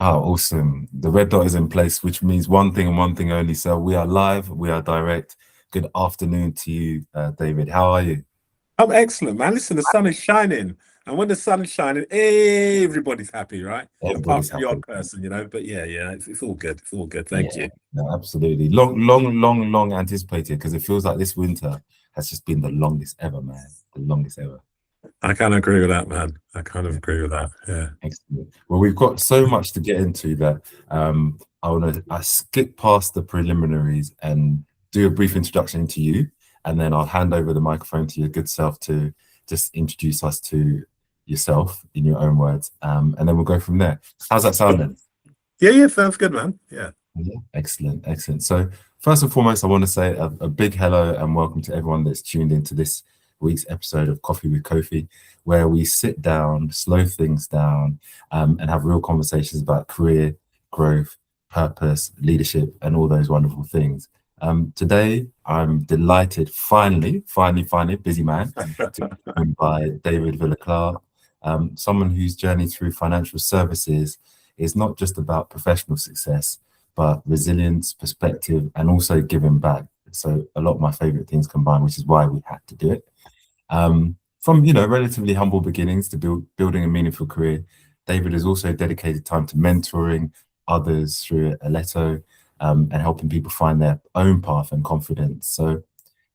Oh, awesome. The red dot is in place, which means one thing and one thing only. So we are live, we are direct. Good afternoon to you, David. How are you? I'm excellent, man. Listen, the sun is shining. And when the sun is shining, everybody's happy, right? Apart Everybody's from the odd happy. person, But yeah, it's all good. It's all good. Yeah, Thank you. no, absolutely. Long anticipated because it feels like this winter has just been the longest ever, man. The longest ever. I kind of agree with that, man. I kind of Yeah, agree with that. Yeah. excellent. Well, we've got so much to get into that I skip past the preliminaries and do a brief introduction to you, and then I'll hand over the microphone to your good self to just introduce us to yourself in your own words, and then we'll go from there. How's that sounding? Yeah, sounds good, man. Yeah. Yeah, excellent, excellent. So first and foremost, I want to say a big hello and welcome to everyone that's tuned into this week's episode of Coffee with Kofi, where we sit down, slow things down, and have real conversations about career, growth, purpose, leadership, and all those wonderful things. Today, I'm delighted, finally, busy man, to be joined by David Villa-Clarke, someone whose journey through financial services is not just about professional success, but resilience, perspective, and also giving back. So a lot of my favorite things combined, which is why we had to do it. From relatively humble beginnings to building a meaningful career, David has also dedicated time to mentoring others through Aleto, and helping people find their own path and confidence. So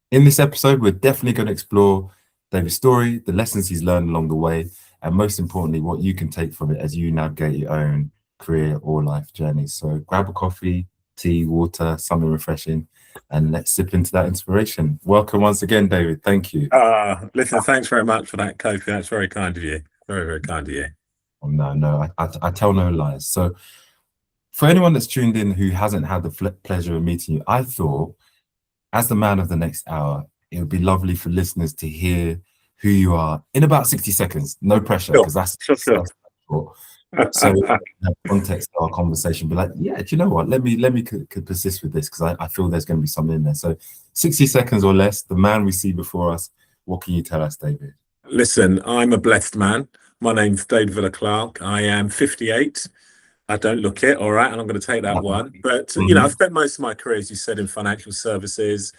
in this episode, we're definitely going to explore David's story, the lessons he's learned along the way, and most importantly, what you can take from it as you navigate your own career or life journey. So grab a coffee, tea, water, something refreshing, and let's sip into that inspiration. Welcome once again, David. Thank you. Listen, thanks very much for that, Kofi. That's very kind of you. Very, very kind of you. Oh, no, I tell no lies. So for anyone that's tuned in who hasn't had the pleasure of meeting you, I thought as the man of the next hour, it would be lovely for listeners to hear who you are in about 60 seconds. No pressure, Sure, because that's, sure. that's short. So context of our conversation, be like, yeah, do you know what? Let me could persist with this because I feel there's going to be something in there. So 60 seconds or less, the man we see before us, what can you tell us, David? Listen, I'm a blessed man. My name's David Villa-Clarke. I am 58. I don't look it, all right, and I'm going to take that one. But, I've spent most of my career, as you said, in financial services.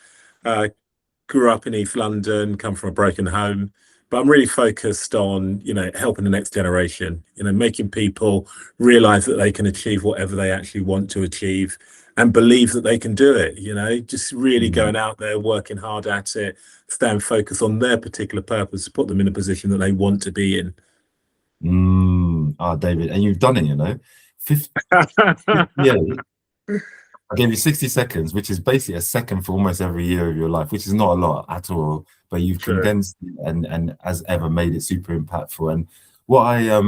Uh, Grew up in East London, come from a broken home, but I'm really focused on, helping the next generation, making people realize that they can achieve whatever they actually want to achieve and believe that they can do it, just really going out there, working hard at it, staying focused on their particular purpose, put them in a position that they want to be in. David, and you've done it, 50, yeah. I gave you 60 seconds, which is basically a second for almost every year of your life, which is not a lot at all, but you've True. condensed it and as ever made it super impactful. And what I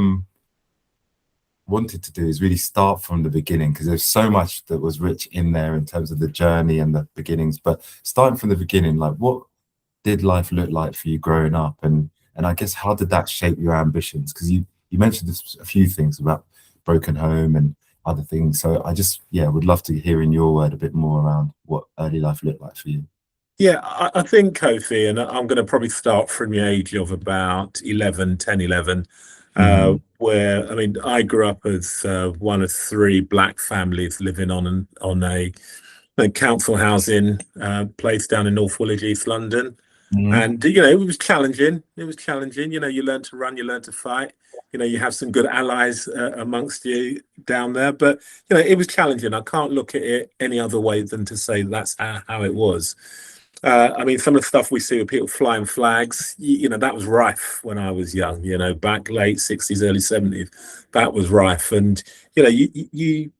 wanted to do is really start from the beginning because there's so much that was rich in there in terms of the journey and the beginnings. But starting from the beginning, like what did life look like for you growing up? And I guess how did that shape your ambitions? Because you mentioned a few things about broken home and other things. So I just, would love to hear in your word a bit more around what early life looked like for you. Yeah, I think, Kofi, and I'm going to probably start from the age of about 11, 10, 11, where, I grew up as one of three black families living on a council housing place down in North Woolwich, East London. And, it was challenging. It was challenging. You learn to run, you learn to fight. You have some good allies amongst you down there. But, it was challenging. I can't look at it any other way than to say that's how it was. Some of the stuff we see with people flying flags, that was rife when I was young, back late 60s, early 70s. That was rife. And, you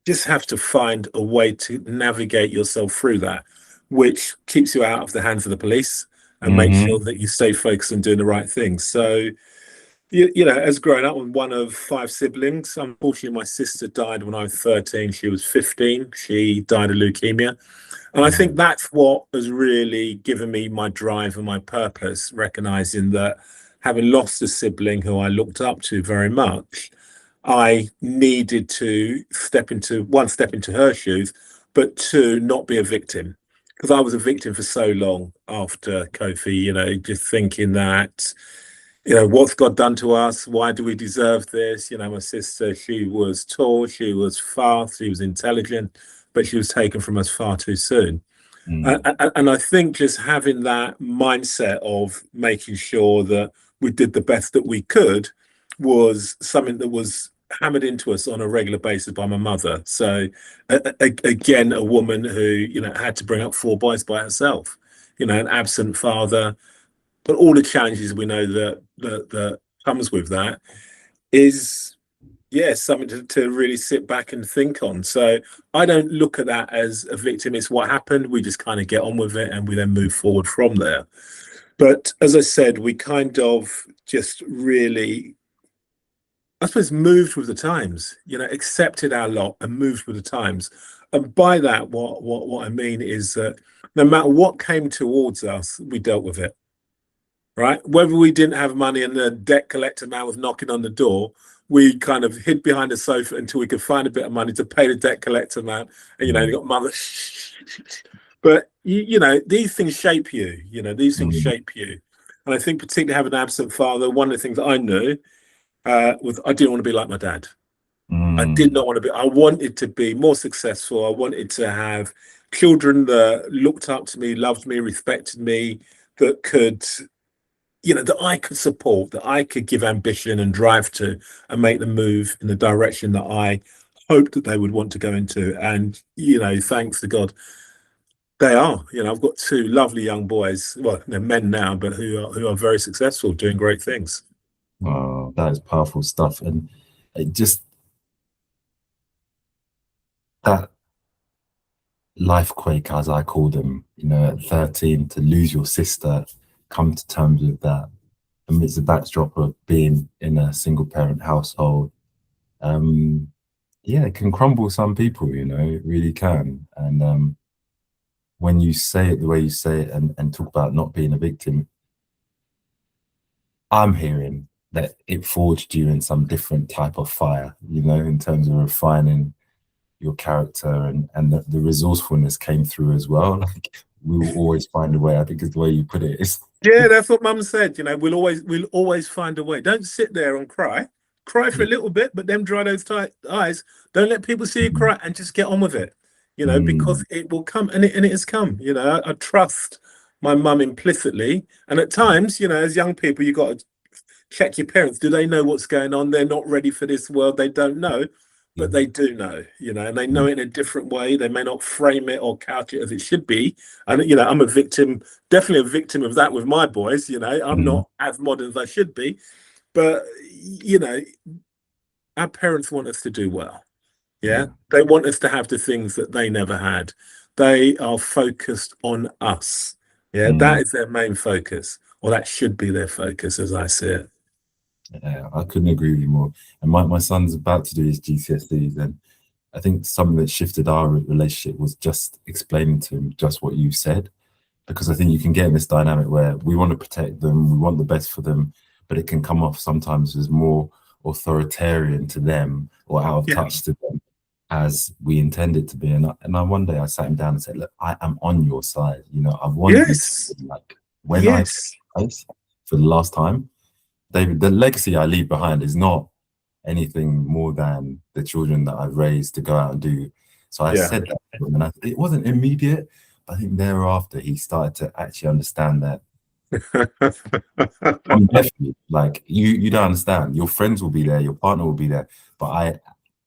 just have to find a way to navigate yourself through that, which keeps you out of the hands of the police and make sure that you stay focused on doing the right thing. So, as growing up with one of five siblings, unfortunately, my sister died when I was 13. She was 15. She died of leukemia. And I think that's what has really given me my drive and my purpose, recognizing that having lost a sibling who I looked up to very much, I needed to step into her shoes, but two, not be a victim. Because I was a victim for so long after Kofi, just thinking that, what's God done to us? Why do we deserve this? My sister, she was tall, she was fast, she was intelligent, but she was taken from us far too soon. Mm, And I think just having that mindset of making sure that we did the best that we could was something that was hammered into us on a regular basis by my mother. So again, a woman who, had to bring up four boys by herself, an absent father, but all the challenges we know that comes with that is, yeah, something to really sit back and think on. So I don't look at that as a victim. It's what happened. We just kind of get on with it and we then move forward from there. But as I said, we kind of just really, I suppose, moved with the times, accepted our lot and moved with the times. And by that, what I mean is that no matter what came towards us, we dealt with it. Right? Whether we didn't have money and the debt collector man was knocking on the door, we kind of hid behind the sofa until we could find a bit of money to pay the debt collector man. And, you mm, got mother. But, these things shape you, these things mm, shape you. And I think particularly having an absent father, one of the things that I knew was I didn't want to be like my dad. I did mm, not want to be, I wanted to be more successful. I wanted to have children that looked up to me, loved me, respected me, that could that I could support, that I could give ambition and drive to and make them move in the direction that I hoped that they would want to go into. And, thanks to God, they are. I've got two lovely young boys, well, they're men now, but who are very successful, doing great things. oh, that is powerful stuff. And it just that life quake, as I call them, at 13, to lose your sister, come to terms with that amidst the backdrop of being in a single parent household. Um, yeah, it can crumble some people, it really can. And when you say it the way you say it and talk about not being a victim, I'm hearing that it forged you in some different type of fire, in terms of refining your character, and the resourcefulness came through as well. Like, we will always find a way. I think is the way you put it. Yeah, that's what Mum said. We'll always find a way. Don't sit there and cry. Cry for a little bit, but then dry those tight eyes. Don't let people see you Mm, cry and just get on with it. Because mm, it will come, and it has come. I trust my mum implicitly, and at times, as young people, you got to check your parents. Do they know what's going on? They're not ready for this world. They don't know, but they do know. And they know mm, it in a different way. They may not frame it or couch it as it should be. And I'm a victim, definitely a victim of that with my boys. I'm mm, not as modern as I should be, but you know, our parents want us to do well. Yeah, yeah. they want us to have the things that they never had. They are focused on us. Yeah, that Mm. is their main focus, or that should be their focus, as I see it. Yeah, I couldn't agree with you more. And my son's about to do his GCSEs, and I think something that shifted our relationship was just explaining to him just what you said. Because I think you can get in this dynamic where we want to protect them, we want the best for them, but it can come off sometimes as more authoritarian to them or out of Yeah. touch to them as we intend it to be. And one day I sat him down and said, look, I am on your side. I want you to, Yes. like, when I Yes. for the last time, David, the legacy I leave behind is not anything more than the children that I've raised to go out and do. So I Yeah. said that to him, and it wasn't immediate. I think thereafter he started to actually understand that I'm definitely like you don't understand. Your friends will be there, your partner will be there, but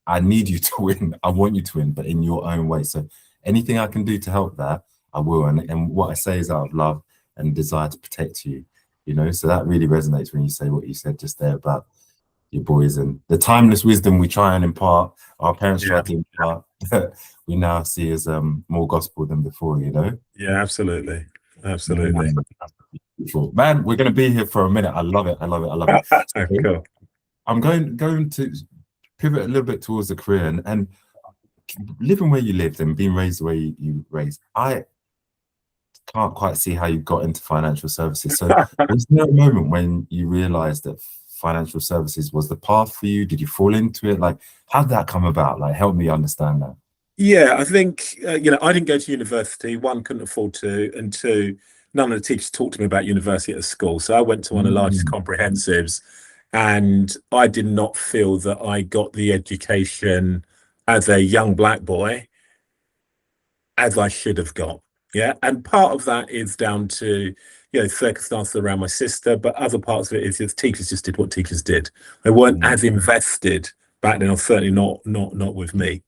I need you to win. I want you to win, but in your own way. So anything I can do to help that, I will. And what I say is out of love and desire to protect you. So that really resonates when you say what you said just there about your boys and the timeless wisdom we try and impart, our parents try Yeah. to impart, we now see as more gospel than before. Yeah. Absolutely. Absolutely. Mm. Beautiful. Man, we're going to be here for a minute. I love it. I love it. I love it. So Cool. I'm going to pivot a little bit towards the career and living where you lived and being raised the way you raised. I can't quite see how you got into financial services. So was there a moment when you realized that financial services was the path for you? Did you fall into it? Like, how did that come about? Like, help me understand that. Yeah, I think I didn't go to university. One, couldn't afford to, and two, none of the teachers talked to me about university at school. So I went to one of the largest Mm. comprehensives, and I did not feel that I got the education as a young black boy as I should have got. Yeah. And part of that is down to, circumstances around my sister, but other parts of it is just teachers just did what teachers did. They weren't Mm. as invested back then, or certainly not with me.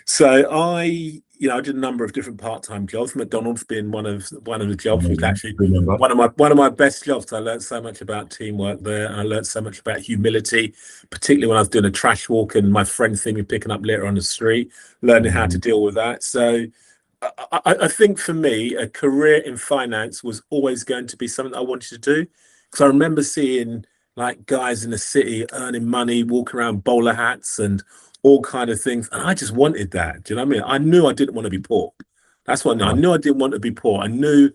So I did a number of different part-time jobs. McDonald's being one of the jobs, was Amazing. actually Remember? one of my best jobs. I learned so much about teamwork there, and I learned so much about humility, particularly when I was doing a trash walk and my friends see me picking up litter on the street, learning how to Mhm. deal with that. So I think for me, a career in finance was always going to be something I wanted to do, because I remember seeing like guys in the city earning money, walking around bowler hats and all kind of things, and I just wanted that. Do you know what I mean? I knew I didn't want to be poor. That's what I knew. I Right. knew I didn't want to be poor. I knew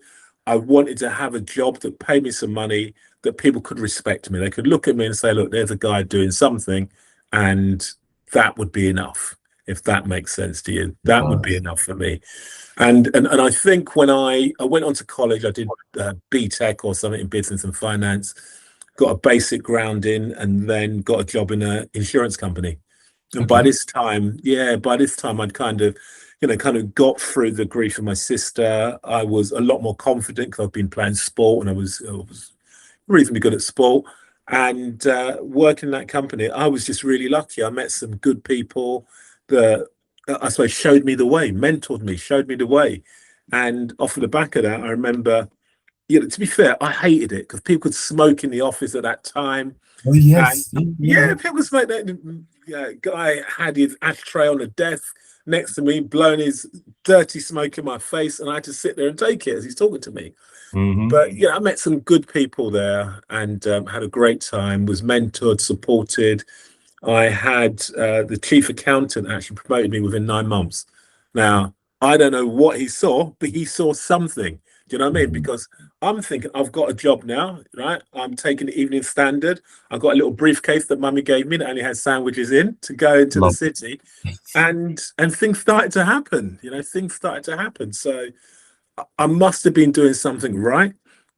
I wanted to have a job that paid me some money, that people could respect me. They could look at me and say, "Look, there's a guy doing something," and that would be enough. If that makes sense to you, It that would be does. enough for me. And I think when I went on to college, I did BTEC or something in business and finance, got a basic grounding, and then got a job in an insurance company. And by Okay. this time, yeah, by this time I'd kind of got through the grief of my sister. I was a lot more confident because I've been playing sport, and I was reasonably good at sport. And working in that company, I was just really lucky. I met some good people that I suppose showed me the way, mentored me, showed me the way. And off of the back of that, I remember, to be fair, I hated it because people could smoke in the office at that time. Oh And yes. Yeah, yeah, yeah, yeah. people could smoke that. Guy had his ashtray on the desk next to me, blowing his dirty smoke in my face, and I had to sit there and take it as he's talking to me. Hmm. But yeah, I met some good people there, and had a great time. Was mentored, supported. I had the chief accountant actually promoted me within 9 months. Now, I don't know what he saw, but he saw something. Do you know what I mean? Hmm. Because I'm thinking I've got a job now, right? I'm taking the Evening Standard. I've got a little briefcase that mummy gave me that only has sandwiches in to go into the Love. city. And things started to happen. Things started to happen. So I must have been doing something right.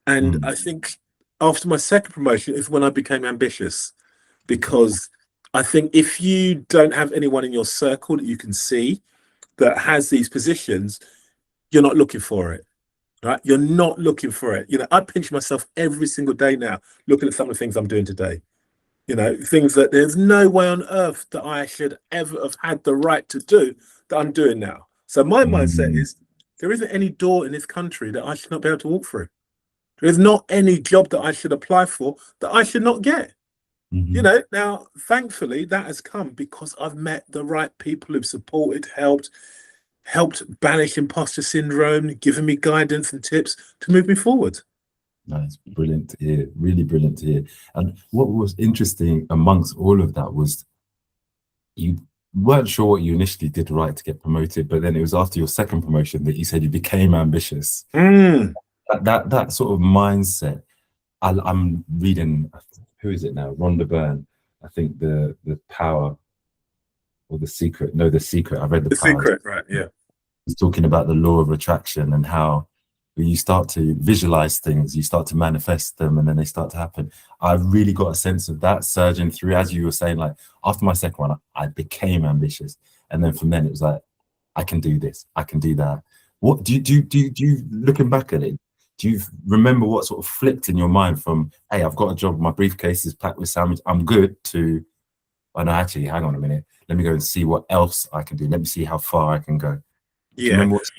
And Mm. I think after my second promotion is when I became ambitious, because I think if you don't have anyone in your circle that you can see that has these positions, you're not looking for it, right? You're not looking for it. I pinch myself every single day now looking at some of the things I'm doing today. Things that there's no way on earth that I should ever have had the right to do that I'm doing now. So my mindset Mm. is, there isn't any door in this country that I should not be able to walk through. There's not any job that I should apply for that I should not get. Mhm. Now, thankfully, that has come because I've met the right people who've supported, helped banish imposter syndrome, given me guidance and tips to move me forward. Nice, brilliant to hear. Really brilliant to hear. And what was interesting amongst all of that was you weren't sure what you initially did right to get promoted, but then it was after your second promotion that you said you became ambitious. Mm, That sort of mindset. I'm reading, who is it now? Rhonda Byrne. I think the power or the secret. No, the secret. I read the the power. secret, right? Yeah. He's talking about the law of attraction and how when you start to visualize things, you start to manifest them, and then they start to happen. I really got a sense of that surging through, as you were saying, like after my second one, I became ambitious. And then from then it was like, I can do this, I can do that. What do you looking back at it, do you remember what sort of flipped in your mind from, hey, I've got a job, my briefcase is packed with sandwich, I'm good, to, oh no, actually, hang on a minute, let me go and see what else I can do. Let me see how far I can go. Do you Yeah. remember what?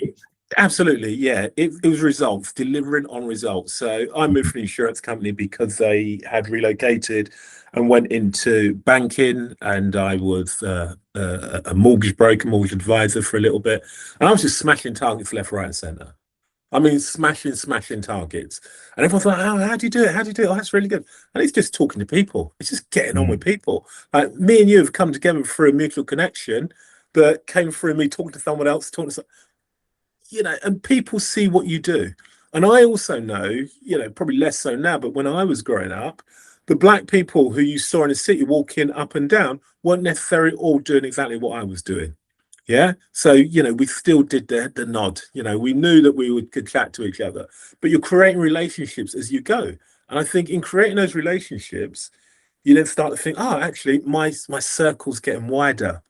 Absolutely, yeah. It was results, delivering on results. So I moved from an insurance company because they had relocated and went into banking, and I was a mortgage broker, mortgage advisor for a little bit, and I was just smashing targets left, right, and centre. I mean, smashing targets, and everyone's like, "Oh, how do you do it? How do you do it? Oh, that's really good." And it's just talking to people. It's just getting on with Mm, people. Like me and you have come together through a mutual connection that came through me talking to someone else, talking to and people see what you do. And I also know, probably less so now, but when I was growing up, the black people who you saw in the city walking up and down weren't necessarily all doing exactly what I was doing. Yeah. So, we still did the nod. We knew that we could chat to each other, but you're creating relationships as you go. And I think in creating those relationships, you then start to think, oh, actually, my circle's getting wider.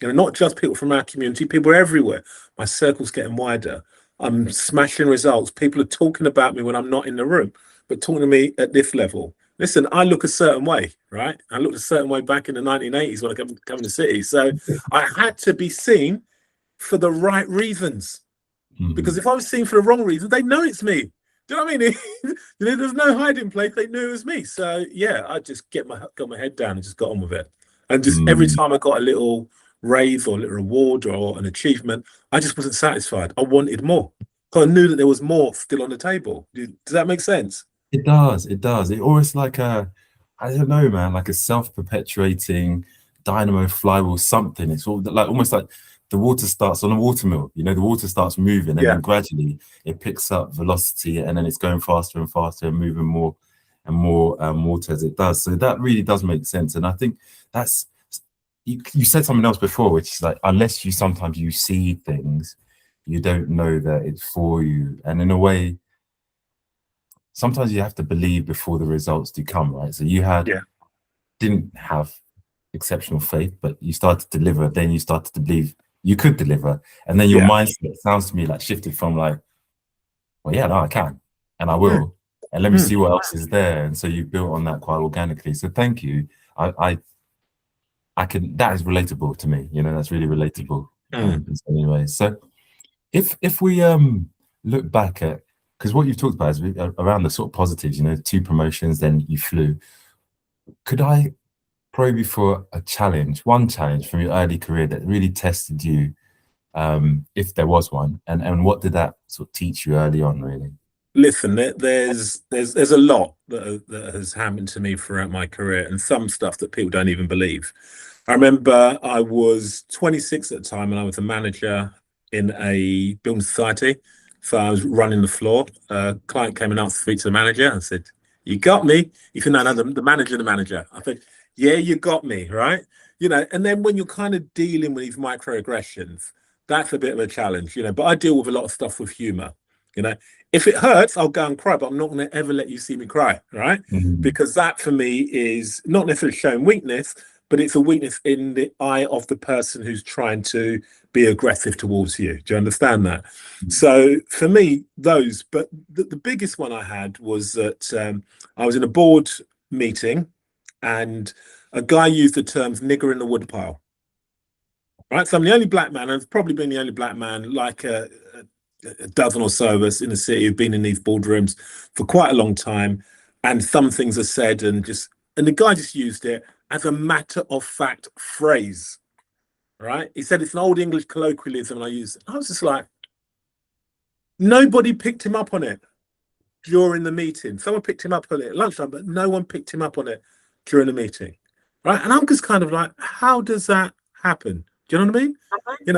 Not just people from our community, people everywhere. My circle's getting wider. I'm smashing results. People are talking about me when I'm not in the room, but talking to me at this level. Listen, I look a certain way, right? I looked a certain way back in the 1980s when I come in the city. So I had to be seen for the right reasons. Because if I was seen for the wrong reasons, they know it's me. Do you know what I mean? There's no hiding place. They knew it was me. So yeah, I just got my head down and just got on with it. And just every time I got a little raise or a little reward or an achievement, I just wasn't satisfied. I wanted more. Because I knew that there was more still on the table. Does that make sense? It does. It does. It always like I don't know, man, like a self-perpetuating dynamo flywheel something. It's all like almost like the water starts on a watermill. The water starts moving, and Yeah. then gradually it picks up velocity, and then it's going faster and faster and moving more and more water as it does. So that really does make sense. And I think that's you said something else before, which is like unless you sometimes you see things, you don't know that it's for you. And in a way, sometimes you have to believe before the results do come, right? So you didn't have exceptional faith, but you started to deliver. Then you started to believe you could deliver, and then your Yeah. mindset sounds to me like shifted from like, well, yeah, no, I can, and I Mm. will, and let me Mm. see what else is there. And so you built on that quite organically. So thank you. I can. That is relatable to me. That's really relatable in so many ways. So if we look back at, because what you've talked about is around the sort of positives, 2 promotions, then you flew. Could I probe you for one challenge from your early career that really tested you, if there was one, and what did that sort of teach you early on, really? Listen, there's a lot that has happened to me throughout my career, and some stuff that people don't even believe. I remember I was 26 at the time, and I was a manager in a building society. So I was running the floor. A client came and asked to speak to the manager. I said, "You got me." He said, "No, no, the manager, the manager." I said, "Yeah, you got me, right?" And then when you're kind of dealing with these microaggressions, that's a bit of a challenge. But I deal with a lot of stuff with humor. You know, if it hurts, I'll go and cry, but I'm not going to ever let you see me cry, right? Because that for me is not necessarily showing weakness, but it's a weakness in the eye of the person who's trying to be aggressive towards you. Do you understand that? So for me, but the biggest one I had was that I was in a board meeting and a guy used the terms nigger in the woodpile. Right. So I'm the only black man. I've probably been the only black man, like a dozen or so of us in the city who've been in these boardrooms for quite a long time. And some things are said and the guy just used it as a matter of fact phrase. Right. He said it's an old English colloquialism. And I was just like, nobody picked him up on it during the meeting. Someone picked him up on it at lunchtime, but no one picked him up on it during the meeting. Right. And I'm just kind of like, how does that happen? Do you know what I mean?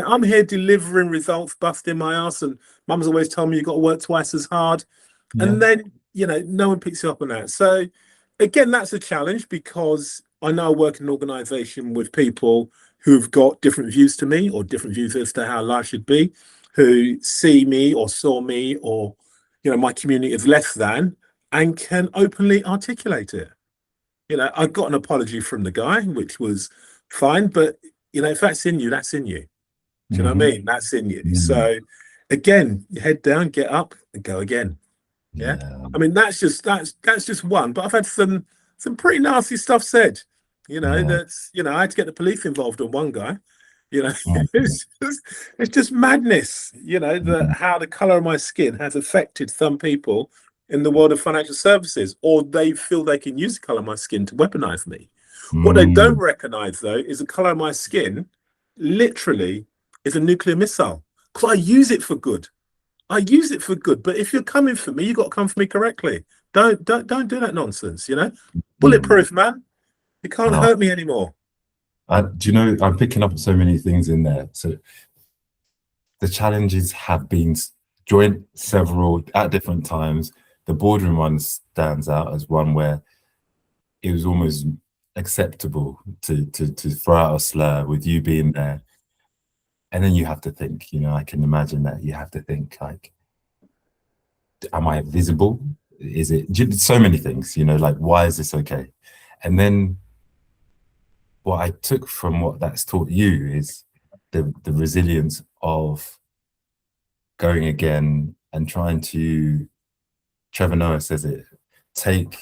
I'm here delivering results, busting my ass, and mum's always told me you've got to work twice as hard. Yeah. And then, no one picks you up on that. So again, that's a challenge because I now work in an organization with people who've got different views to me or different views as to how life should be, who see me or saw me or, my community as less than and can openly articulate it. I got an apology from the guy, which was fine, but if that's in you, that's in you. Do you know what I mean? That's in you. So again, head down, get up, and go again. Yeah. I mean, that's just one. But I've had some pretty nasty stuff said. That's I had to get the police involved on one guy. It's just madness. How the color of my skin has affected some people in the world of financial services, or they feel they can use the color of my skin to weaponize me. What they don't recognize, though, is the color of my skin literally is a nuclear missile. Because I use it for good. I use it for good. But if you're coming for me, you got to come for me correctly. Don't do that nonsense. Bulletproof, man. You can't hurt me anymore. Do you know, I'm picking up so many things in there. So the challenges have been joined several at different times. The boardroom one stands out as one where it was almost acceptable to throw out a slur with you being there. And then you have to think, I can imagine that you have to think like, am I visible? Is it so many things, like, why is this okay? And then what I took from what that's taught you is the resilience of going again and trying to, Trevor Noah says it, take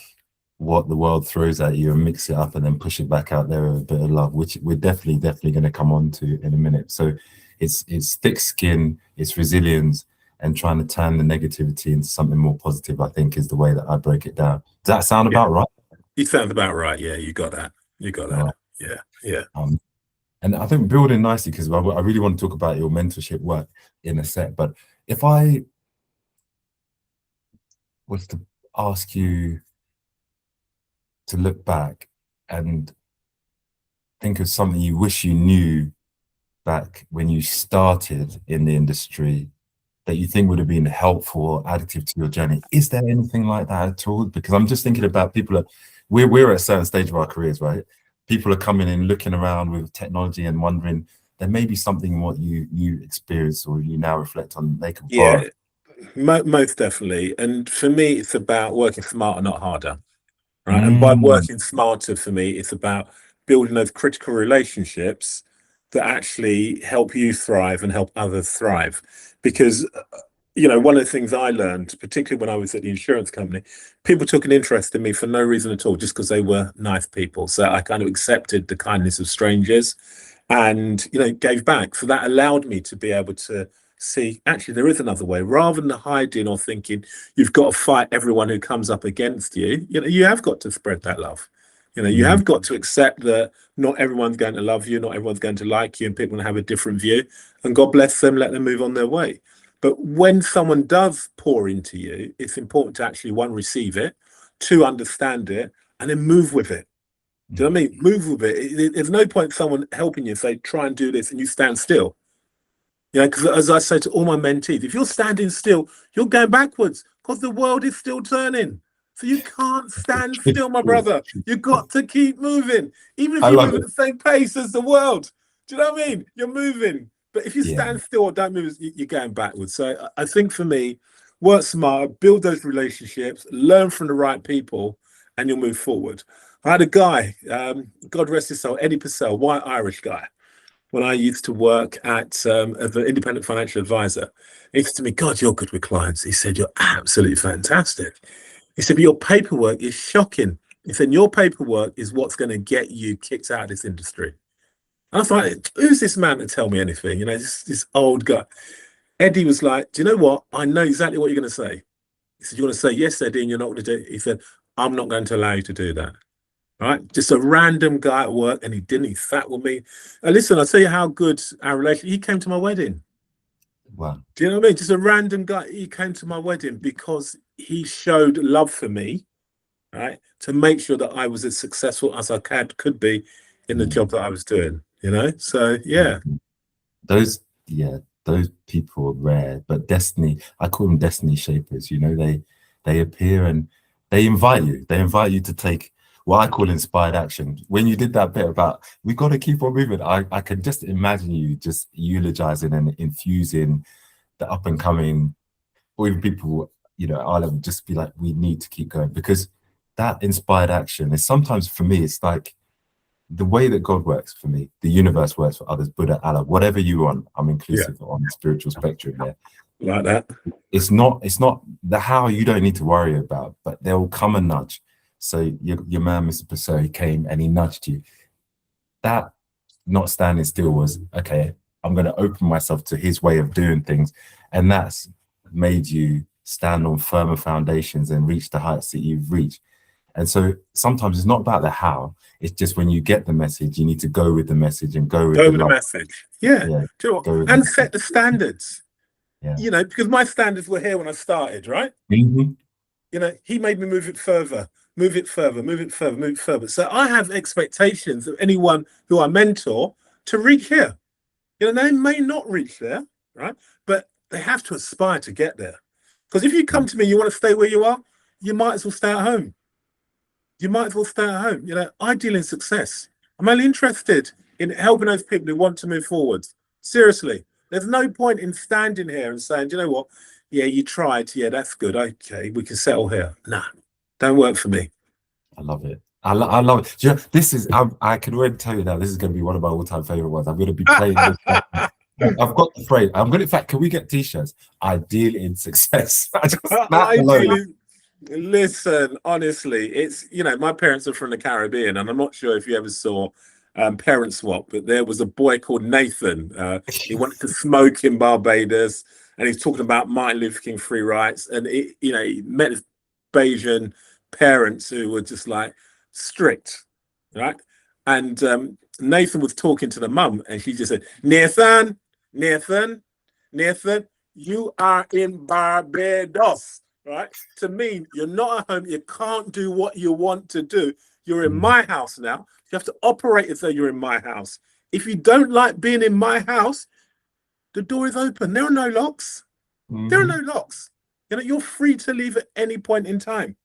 what the world throws at you and mix it up and then push it back out there with a bit of love, which we're definitely going to come on to in a minute. So it's thick skin, it's resilience, and trying to turn the negativity into something more positive, I think, is the way that I break it down. Does that sound about right? You sound about right. Yeah, you got that. You got that. Right. Yeah. And I think building nicely, because I really want to talk about your mentorship work in a sec, but if I was to ask you to look back and think of something you wish you knew back when you started in the industry that you think would have been helpful or additive to your journey, is there anything like that at all? Because I'm just thinking about people we're at a certain stage of our careers, right? People are coming in, looking around with technology and wondering there may be something what you experience or you now reflect on they can borrow. Most definitely. And for me, it's about working smarter, not harder. Right. And by working smarter, for me, it's about building those critical relationships that actually help you thrive and help others thrive. Because, one of the things I learned, particularly when I was at the insurance company, people took an interest in me for no reason at all, just because they were nice people. So I kind of accepted the kindness of strangers and, gave back. So that allowed me to be able to see, actually, there is another way. Rather than hiding or thinking you've got to fight everyone who comes up against you, you have got to spread that love. You have got to accept that not everyone's going to love you, not everyone's going to like you, and people will have a different view. And God bless them, let them move on their way. But when someone does pour into you, it's important to actually, one, receive it, two, understand it, and then move with it. Do you know what I mean? Move with it. There's no point someone helping you say, try and do this, and you stand still. Because as I say to all my mentees, if you're standing still, you're going backwards because the world is still turning. So you can't stand still, my brother. You've got to keep moving, even if you move at the same pace as the world. Do you know what I mean? You're moving. But if you stand still or don't move, you're going backwards. So I think for me, work smarter, build those relationships, learn from the right people, and you'll move forward. I had a guy, God rest his soul, Eddie Purcell, white Irish guy, when I used to work as an independent financial advisor. He said to me, God, you're good with clients. He said, you're absolutely fantastic. He said, but your paperwork is shocking. He said, your paperwork is what's going to get you kicked out of this industry. And I was like, who's this man to tell me anything? This old guy. Eddie was like, do you know what? I know exactly what you're going to say. He said, you want to say, yes, Eddie, and you're not going to do it? He said, I'm not going to allow you to do that. Right, just a random guy at work, and he sat with me. And listen, I'll tell you how good our relationship. He came to my wedding. Wow. Do you know what I mean? Just a random guy. He came to my wedding because he showed love for me, right? To make sure that I was as successful as I could be in the job that I was doing. So those people are rare, but destiny. I call them destiny shapers. They appear and they invite you to take what I call inspired action. When you did that bit about we got to keep on moving, I can just imagine you just eulogizing and infusing the up and coming, or even people, I'll just be like, we need to keep going, because that inspired action is sometimes, for me, it's like the way that God works for me, the universe works for others, Buddha, Allah, whatever you want, I'm inclusive on the spiritual spectrum there. Like that. It's not the how you don't need to worry about, but there will come a nudge. So your man, Mr. Purcell, he came and he nudged you. That not standing still was, okay, I'm going to open myself to his way of doing things. And that's made you stand on firmer foundations and reach the heights that you've reached. And so sometimes it's not about the how, it's just when you get the message, you need to go with the message and go with the message. And set the standards. Because my standards were here when I started, right? He made me move it further. So I have expectations of anyone who I mentor to reach here. They may not reach there, right? But they have to aspire to get there. Because if you come to me, you want to stay where you are, you might as well stay at home. I deal in success. I'm only interested in helping those people who want to move forward. Seriously, there's no point in standing here and saying, do you know what? Yeah, you tried. Yeah, that's good. Okay, we can settle here. Nah, don't work for me. I love it. I love it. Do you know, this is I can already tell you now. This is going to be one of my all-time favorite ones. I'm going to be playing this. I've got the phrase. I'm going to. In fact, can we get t-shirts? Ideal in success. That alone. Ideally, listen, honestly, it's, my parents are from the Caribbean, and I'm not sure if you ever saw Parent Swap, but there was a boy called Nathan. He wanted to smoke in Barbados, and he's talking about Martin Luther King free rights, and he met his Bayesian parents who were just like strict, right? And Nathan was talking to the mum, and she just said, Nathan, Nathan, Nathan, you are in Barbados, right? To me, you're not at home. You can't do what you want to do. You're in my house now. You have to operate as though you're in my house. If you don't like being in my house, the door is open. There are no locks. There are no locks. You're free to leave at any point in time.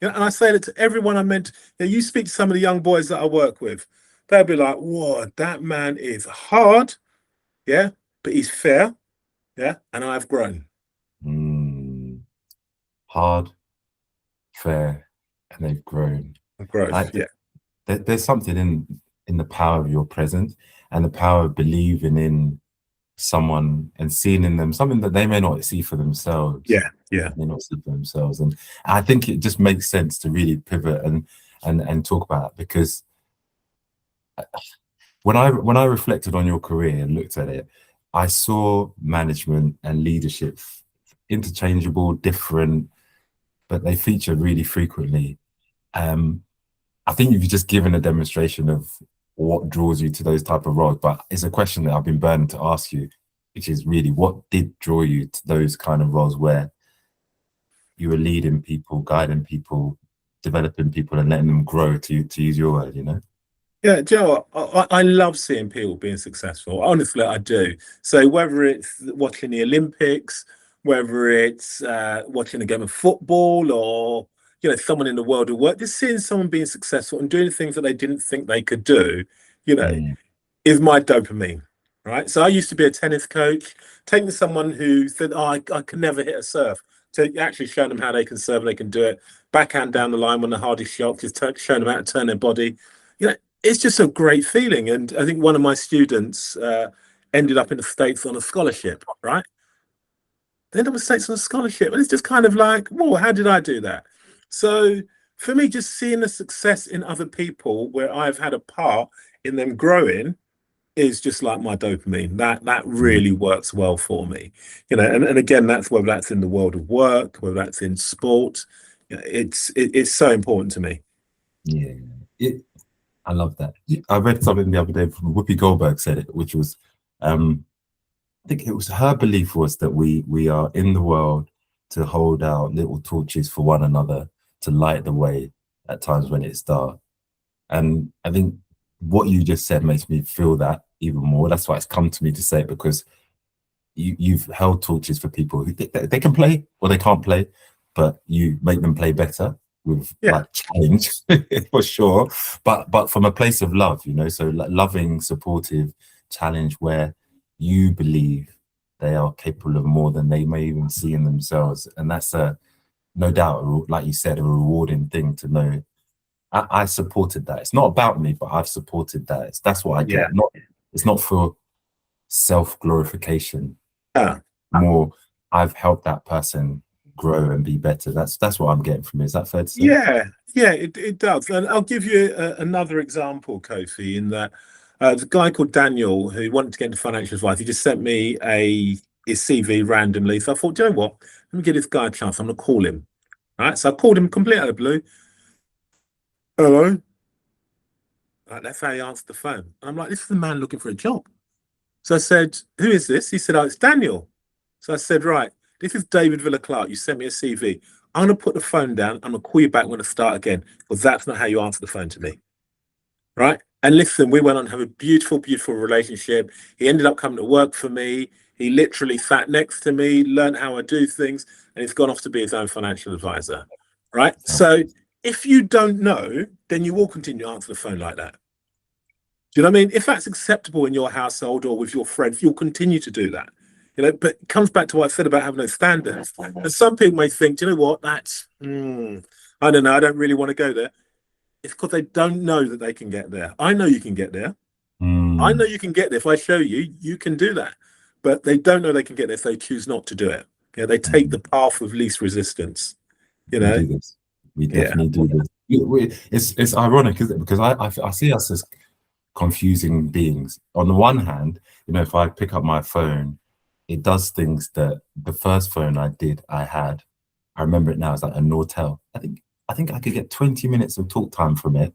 And I say that to everyone I meant. You speak to some of the young boys that I work with, they'll be like, whoa, that man is hard, yeah, but he's fair, yeah, and I've grown. Hard, fair, and they've grown. Growth, yeah. There's something in the power of your presence and the power of believing in someone and seeing in them something that they may not see for themselves. Yeah. They may not see for themselves, and I think it just makes sense to really pivot and talk about it, because when I reflected on your career and looked at it, I saw management and leadership interchangeable, different, but they feature really frequently. I think you've just given a demonstration of what draws you to those type of roles, but it's a question that I've been burning to ask you, which is really, what did draw you to those kind of roles where you were leading people, guiding people, developing people, and letting them grow, to use your word, Yeah, Joe, I love seeing people being successful. Honestly, I do. So whether it's watching the Olympics, whether it's watching a game of football, or someone in the world of work, just seeing someone being successful and doing things that they didn't think they could do, is my dopamine, right? So I used to be a tennis coach, taking someone who said, "Oh, I can never hit a serve," to actually showing them how they can serve, they can do it, backhand down the line when the hardest shot, just showing them how to turn their body. It's just a great feeling. And I think one of my students ended up in the States on a scholarship, right? They ended up in the States on a scholarship. And it's just kind of like, whoa, how did I do that? So for me, just seeing the success in other people where I've had a part in them growing is just like my dopamine. That really works well for me. And again, that's whether that's in the world of work, whether that's in sport. It's so important to me. Yeah. I love that. I read something the other day from Whoopi Goldberg said it, which was, I think it was her belief was that we are in the world to hold out little torches for one another, to light the way at times when it's dark. And I think what you just said makes me feel that even more. That's why it's come to me to say it, because you've held torches for people who they can play or they can't play, but you make them play better with like challenge for sure, but from a place of love, so like loving, supportive challenge where you believe they are capable of more than they may even see in themselves. And that's no doubt, like you said, a rewarding thing to know. I supported that. It's not about me, but I've supported that. That's what I get. It's not for self-glorification. More, I've helped that person grow and be better. That's what I'm getting from it. Is that fair to say? Yeah, it does. And I'll give you another example, Kofi, in that there's a guy called Daniel who wanted to get into financial advice. He just sent me his CV randomly. So I thought, do you know what? Let me give this guy a chance. I'm going to call him. All right. So I called him completely out of the blue. Hello. Like, that's how he answered the phone. And I'm like, this is a man looking for a job. So I said, who is this? He said, oh, it's Daniel. So I said, right, this is David Villa-Clarke. You sent me a CV. I'm going to put the phone down. I'm going to call you back when I start again, because that's not how you answer the phone to me. Right? And listen, we went on to have a beautiful, beautiful relationship. He ended up coming to work for me. He literally sat next to me, learned how I do things, and he's gone off to be his own financial advisor. Right? So if you don't know, then you will continue to answer the phone like that. Do you know what I mean? If that's acceptable in your household or with your friends, you'll continue to do that. But it comes back to what I said about having those standards. And some people may think, do you know what, I don't know, I don't really want to go there. It's because they don't know that they can get there. I know you can get there. I know Mm. you can get there. If I show you, you can do that. But they don't know they can get there if they choose not to do it. They take the Mm. path of least resistance, you We know? do this. We Yeah. definitely do this. It's ironic, isn't it? Because I see us as confusing beings. On the one hand, if I pick up my phone, it does things that the first phone I had, I remember it now, it's like a Nortel. I think I could get 20 minutes of talk time from it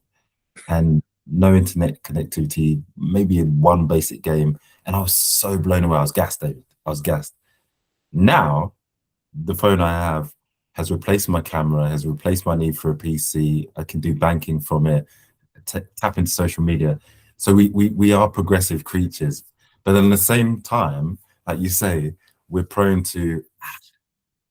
and no internet connectivity, maybe in one basic game. And I was so blown away. I was gassed, David. I was gassed. Now, the phone I have has replaced my camera, has replaced my need for a PC. I can do banking from it, tap into social media. So we are progressive creatures, but at the same time, like you say, we're prone to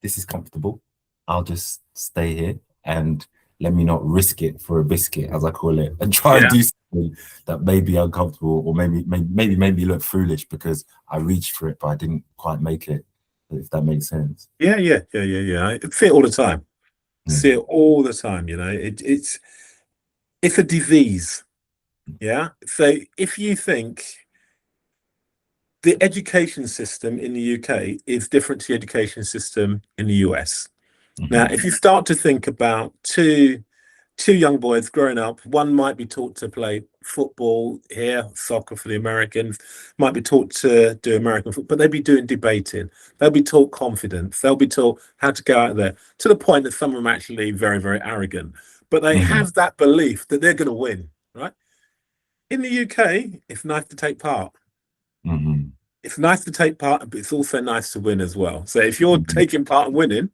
this is comfortable. I'll just stay here and let me not risk it for a biscuit, as I call it, and try and Yeah. do something that may be uncomfortable or maybe look foolish because I reached for it, but I didn't quite make it. If that makes sense. Yeah. I see it all the time. See Mm. it all the time, it's a disease. Yeah. So if you think the education system in the UK is different to the education system in the US. Now, Mhm. if you start to think about two young boys growing up, one might be taught to play football here, soccer for the Americans, might be taught to do American football, but they'll be doing debating. They'll be taught confidence. They'll be taught how to go out there to the point that some of them are actually very, very arrogant. But they Mhm. have that belief that they're going to win, right? In the UK, it's nice to take part. Mhm. It's nice to take part, but it's also nice to win as well. So if you're Mhm. taking part and winning,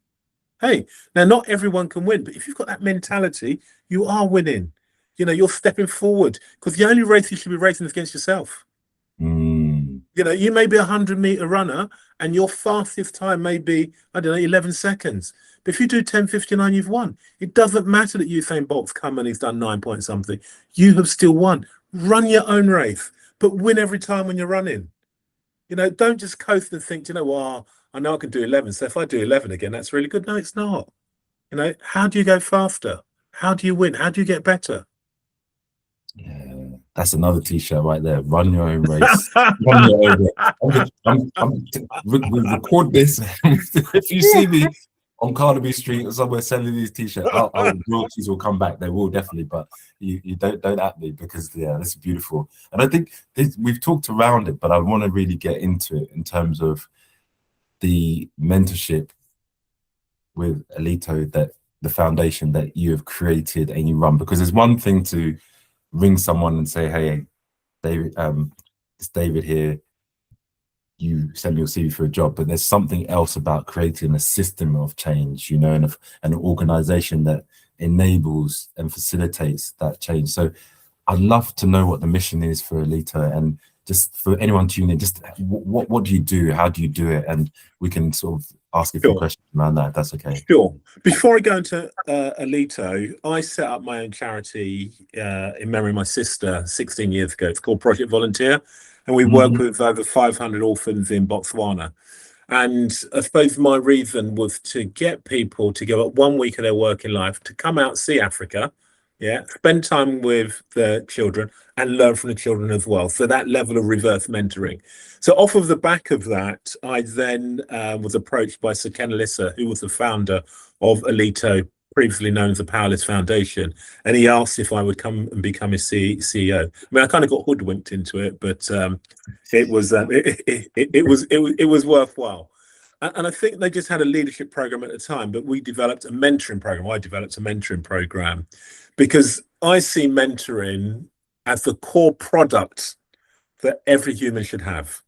hey, now not everyone can win, but if you've got that mentality, you are winning. You're stepping forward because the only race you should be racing is against yourself. Mm. You may be a 100-meter runner and your fastest time may be, I don't know, 11 seconds. But if you do 10:59, you've won. It doesn't matter that Usain Bolt's come and he's done 9 point something. You have still won. Run your own race, but win every time when you're running. Don't just coast and think, well, I know I can do 11. So if I do 11 again, that's really good. No, it's not. How do you go faster? How do you win? How do you get better? Yeah, that's another t-shirt right there. Run your own race. Run your own race. We record this. If you see me on Carnaby Street or somewhere selling these t-shirts, royalties will come back. They will definitely, but you don't at me because yeah, this is beautiful. And I think we've talked around it, but I want to really get into it in terms of the mentorship with Aleto, that the foundation that you have created and you run. Because there's one thing to ring someone and say, "Hey, David, it's David here. You send me your CV for a job." But there's something else about creating a system of change, and an organization that enables and facilitates that change. So I'd love to know what the mission is for Alita, and just for anyone tuning in, just what do you do? How do you do it? And we can sort of ask a few Sure. questions around that, if that's okay. Sure. Before I go into Alito, I set up my own charity in memory of my sister 16 years ago. It's called Project Volunteer, and we work Mm. with over 500 orphans in Botswana. And I suppose my reason was to get people to give up 1 week of their working life to come out, see Africa, yeah, spend time with the children and learn from the children as well. So that level of reverse mentoring. So off of the back of that, I then was approached by Sir Ken Lissa, who was the founder of Alito, previously known as the Powerless Foundation, and he asked if I would come and become his CEO. I mean, I kind of got hoodwinked into it, but it was worthwhile. And I think they just had a leadership program at the time, but we developed a mentoring program. I developed a mentoring program because I see mentoring as the core product that every human should have,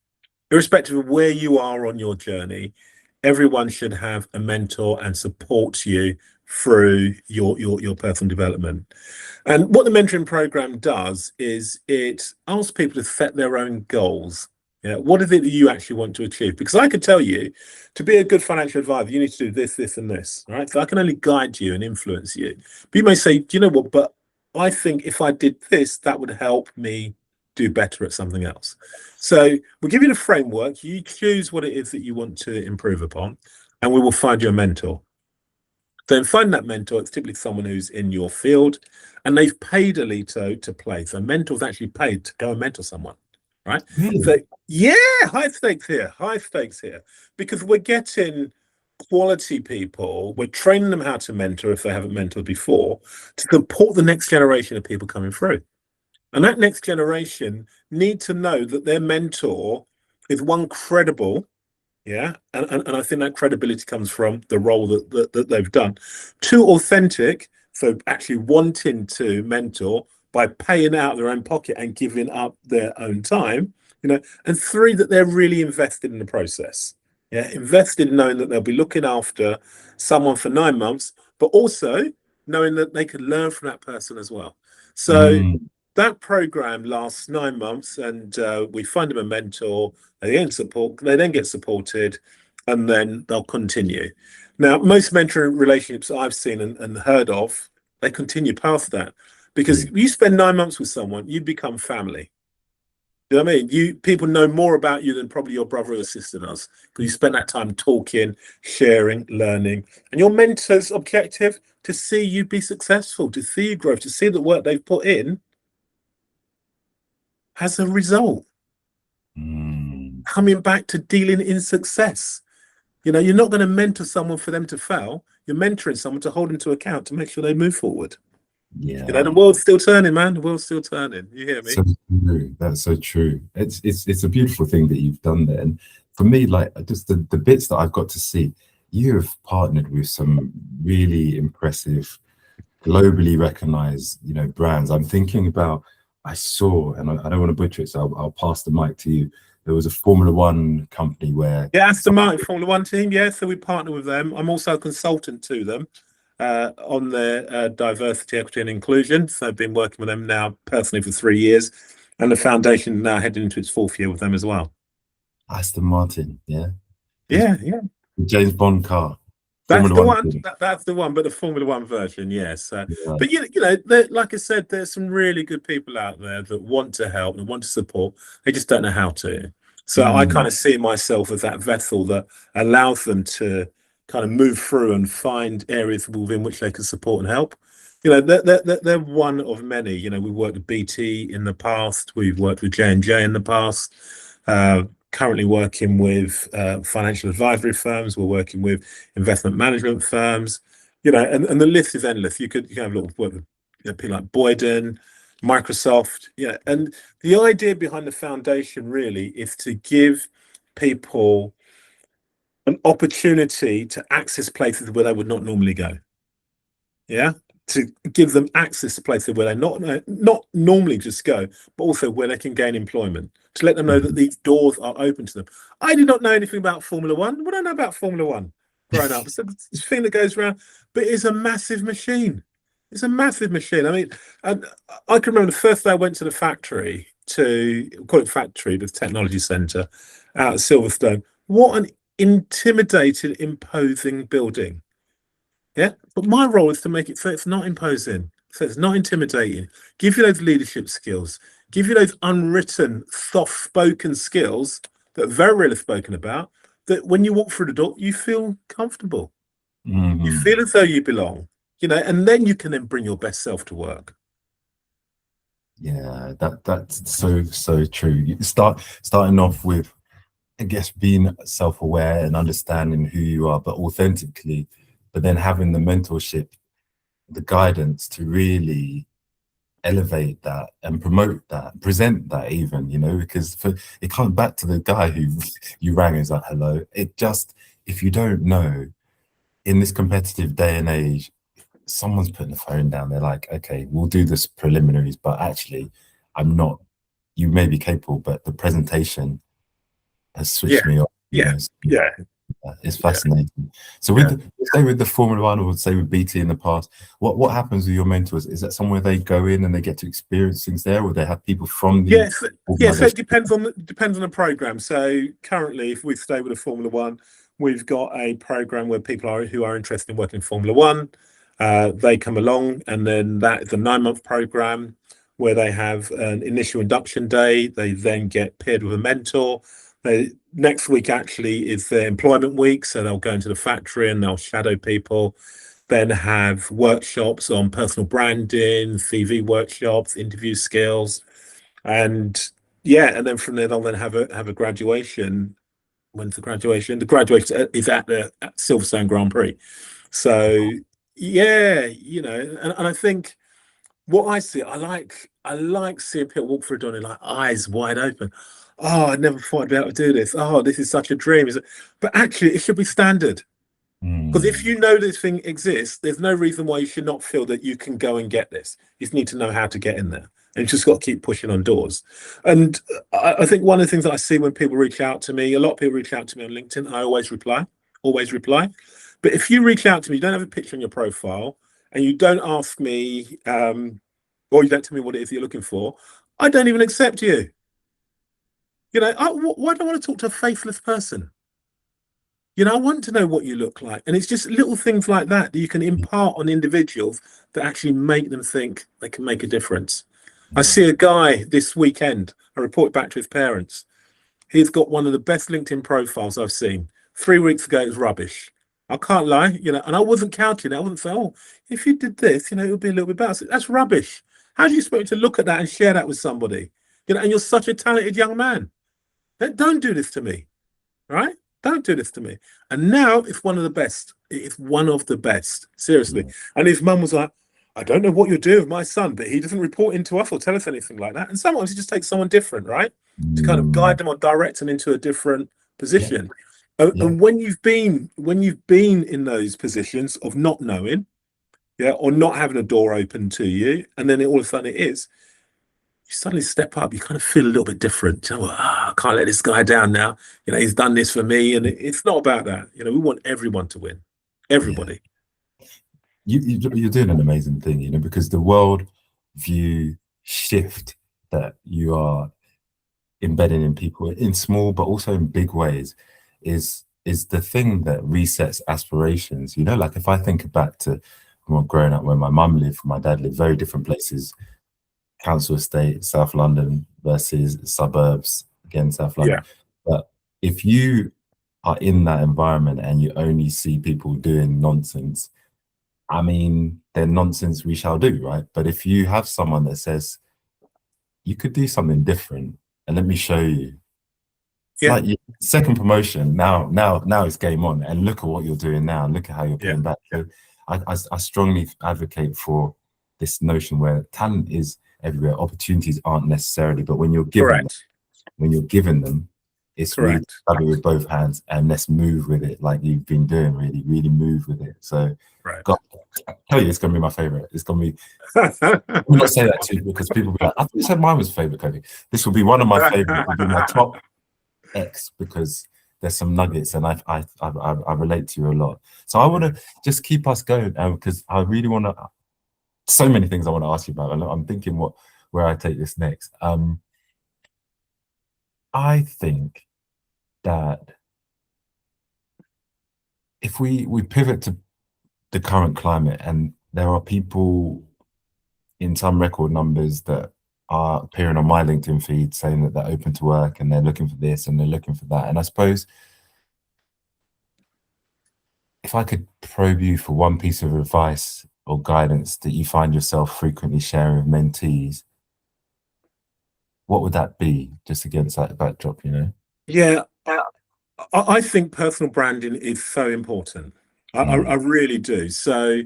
irrespective of where you are on your journey. Everyone should have a mentor and support you through your personal development. And what the mentoring program does is it asks people to set their own goals. Yeah, what is it that you actually want to achieve? Because I could tell you, to be a good financial advisor, you need to do this, this, and this. Right? So I can only guide you and influence you. But you may say, do you know what? But I think if I did this, that would help me do better at something else. So we'll give you the framework. You choose what it is that you want to improve upon, and we will find you a mentor. Then find that mentor. It's typically someone who's in your field, and they've paid Aleto to play. So mentors actually paid to go and mentor someone, right? Really? So yeah, high stakes here, because we're getting quality people. We're training them how to mentor if they haven't mentored before, to support the next generation of people coming through. And that next generation need to know that their mentor is one, credible. Yeah. And I think that credibility comes from the role that they've done. Two, authentic. So actually wanting to mentor by paying out their own pocket and giving up their own time, and three, that they're really invested in the process. Yeah. Invested knowing that they'll be looking after someone for 9 months, but also knowing that they can learn from that person as well. So that program lasts 9 months, and we find them a mentor. They then get supported, and then they'll continue. Now, most mentoring relationships I've seen and heard of, they continue past that, because you spend 9 months with someone, you become family. You know what I mean? People know more about you than probably your brother or sister does, because you spend that time talking, sharing, learning, and your mentor's objective to see you be successful, to see you grow, to see the work they've put in has a result. Coming back to dealing in success. You're not going to mentor someone for them to fail. You're mentoring someone to hold them to account, to make sure they move forward. Yeah. The world's still turning, man. The world's still turning. You hear me? So true. That's so true. It's a beautiful thing that you've done there. And for me, like, just the bits that I've got to see, you have partnered with some really impressive, globally recognized, brands. I'm thinking about, I saw, and I don't want to butcher it, so I'll pass the mic to you. There was a Formula One company where... Yeah, Aston Martin Formula One team. Yeah, so we partner with them. I'm also a consultant to them on their diversity, equity, and inclusion. So I've been working with them now personally for 3 years, and the foundation now heading into its 4th year with them as well. Aston Martin, yeah? Yeah. The James Bond car. That's the one. That's the one, but the Formula One version, yes. But like I said, there's some really good people out there that want to help and want to support. They just don't know how to. So I kind of see myself as that vessel that allows them to kind of move through and find areas within which they can support and help. They're one of many. We worked with BT in the past. We've worked with J&J in the past. Currently working with financial advisory firms. We're working with investment management firms, and the list is endless. You can have a little work with people like Boyden, Microsoft. And the idea behind the foundation really is to give people an opportunity to access places where they would not normally go. Yeah. To give them access to places where they not normally just go, but also where they can gain employment, to let them know that these doors are open to them. I did not know anything about Formula One. What do I know about Formula One growing up? It's a thing that goes around, but it's a massive machine. It's a massive machine. I mean, I can remember the first day I went to the factory, the technology centre out at Silverstone. What an intimidating, imposing building. Yeah, but my role is to make it so it's not imposing, so it's not intimidating. Give you those leadership skills, give you those unwritten, soft-spoken skills that are very rarely spoken about, that when you walk through the door, you feel comfortable. You feel as though you belong, and then you can then bring your best self to work. Yeah, that's so true. Starting off with, I guess, being self-aware and understanding who you are, but authentically, but then having the mentorship, the guidance to really elevate that and promote that, present that even, because it comes back to the guy who you rang and was like, hello. If you don't know, in this competitive day and age, someone's putting the phone down. They're like, okay, we'll do this preliminaries, but actually, you may be capable, but the presentation has switched me off. It's fascinating. So say with the Formula One, or say with BT in the past, what happens with your mentors? Is that somewhere they go in and they get to experience things there, or they have people from the so it depends on the program. So currently, if we stay with the Formula One, we've got a program where people who are interested in working in Formula One, they come along, and then that is a 9-month program where they have an initial induction day. They then get paired with a mentor. Next week actually is their employment week, so they'll go into the factory and they'll shadow people. Then have workshops on personal branding, CV workshops, interview skills, and yeah, and then from there they'll then have a graduation. When's the graduation? The graduation is at Silverstone Grand Prix. So yeah, and I think what I see, I like seeing people walk through a door and like eyes wide open. Oh, I never thought I'd be able to do this. Oh, this is such a dream. But actually, it should be standard. Because if you know this thing exists, there's no reason why you should not feel that you can go and get this. You just need to know how to get in there. And you just got to keep pushing on doors. And I think one of the things that I see when people reach out to me, a lot of people reach out to me on LinkedIn, and I always reply, always reply. But if you reach out to me, you don't have a picture on your profile, and you don't ask me, or you don't tell me what it is you're looking for, I don't even accept you. Why do I want to talk to a faithless person? I want to know what you look like. And it's just little things like that you can impart on individuals that actually make them think they can make a difference. I see a guy this weekend, I reported back to his parents. He's got one of the best LinkedIn profiles I've seen. 3 weeks ago, it was rubbish. I can't lie, and I wasn't counting it. I wasn't saying, oh, if you did this, it would be a little bit better. That's rubbish. How do you expect to look at that and share that with somebody? And you're such a talented young man. Don't do this to me, right? Don't do this to me. And now it's one of the best. It's one of the best, seriously. And his mum was like, I don't know what you're doing with my son, but he doesn't report into us or tell us anything like that. And sometimes you just take someone different, right? To kind of guide them or direct them into a different position. And when you've been in those positions of not knowing, or not having a door open to you, and then all of a sudden it is, you suddenly step up, you kind of feel a little bit different. I can't let this guy down now. He's done this for me. And it's not about that. We want everyone to win. Everybody. You're doing an amazing thing, because the world view shift that you are embedding in people in small but also in big ways is the thing that resets aspirations. Like if I think back to growing up, where my mum lived, my dad lived, very different places. Council estate, South London versus suburbs, again, South London. Yeah. But if you are in that environment and you only see people doing nonsense, then nonsense we shall do, right? But if you have someone that says, you could do something different and let me show you. It's like your second promotion, now it's game on, and look at what you're doing now, look at how you're paying back. So I strongly advocate for this notion where talent is everywhere, opportunities aren't necessarily, but when you're given them, it's really grab it with both hands and let's move with it, like you've been doing. Really move with it. So God, I tell you, it's gonna be my favorite. It's gonna be I'm not say that too, because people will be like, I thought you said mine was favorite, Cody. This will be one of my favorite. It will be my top X, because there's some nuggets and I relate to you a lot. So I want to just keep us going, because I really want to, so many things I want to ask you about. I'm thinking where I take this next. I think that if we pivot to the current climate, and there are people in some record numbers that are appearing on my LinkedIn feed saying that they're open to work and they're looking for this and they're looking for that. And I suppose if I could probe you for one piece of advice or guidance that you find yourself frequently sharing with mentees, what would that be, just against that backdrop, Yeah, I think personal branding is so important. I really do. So,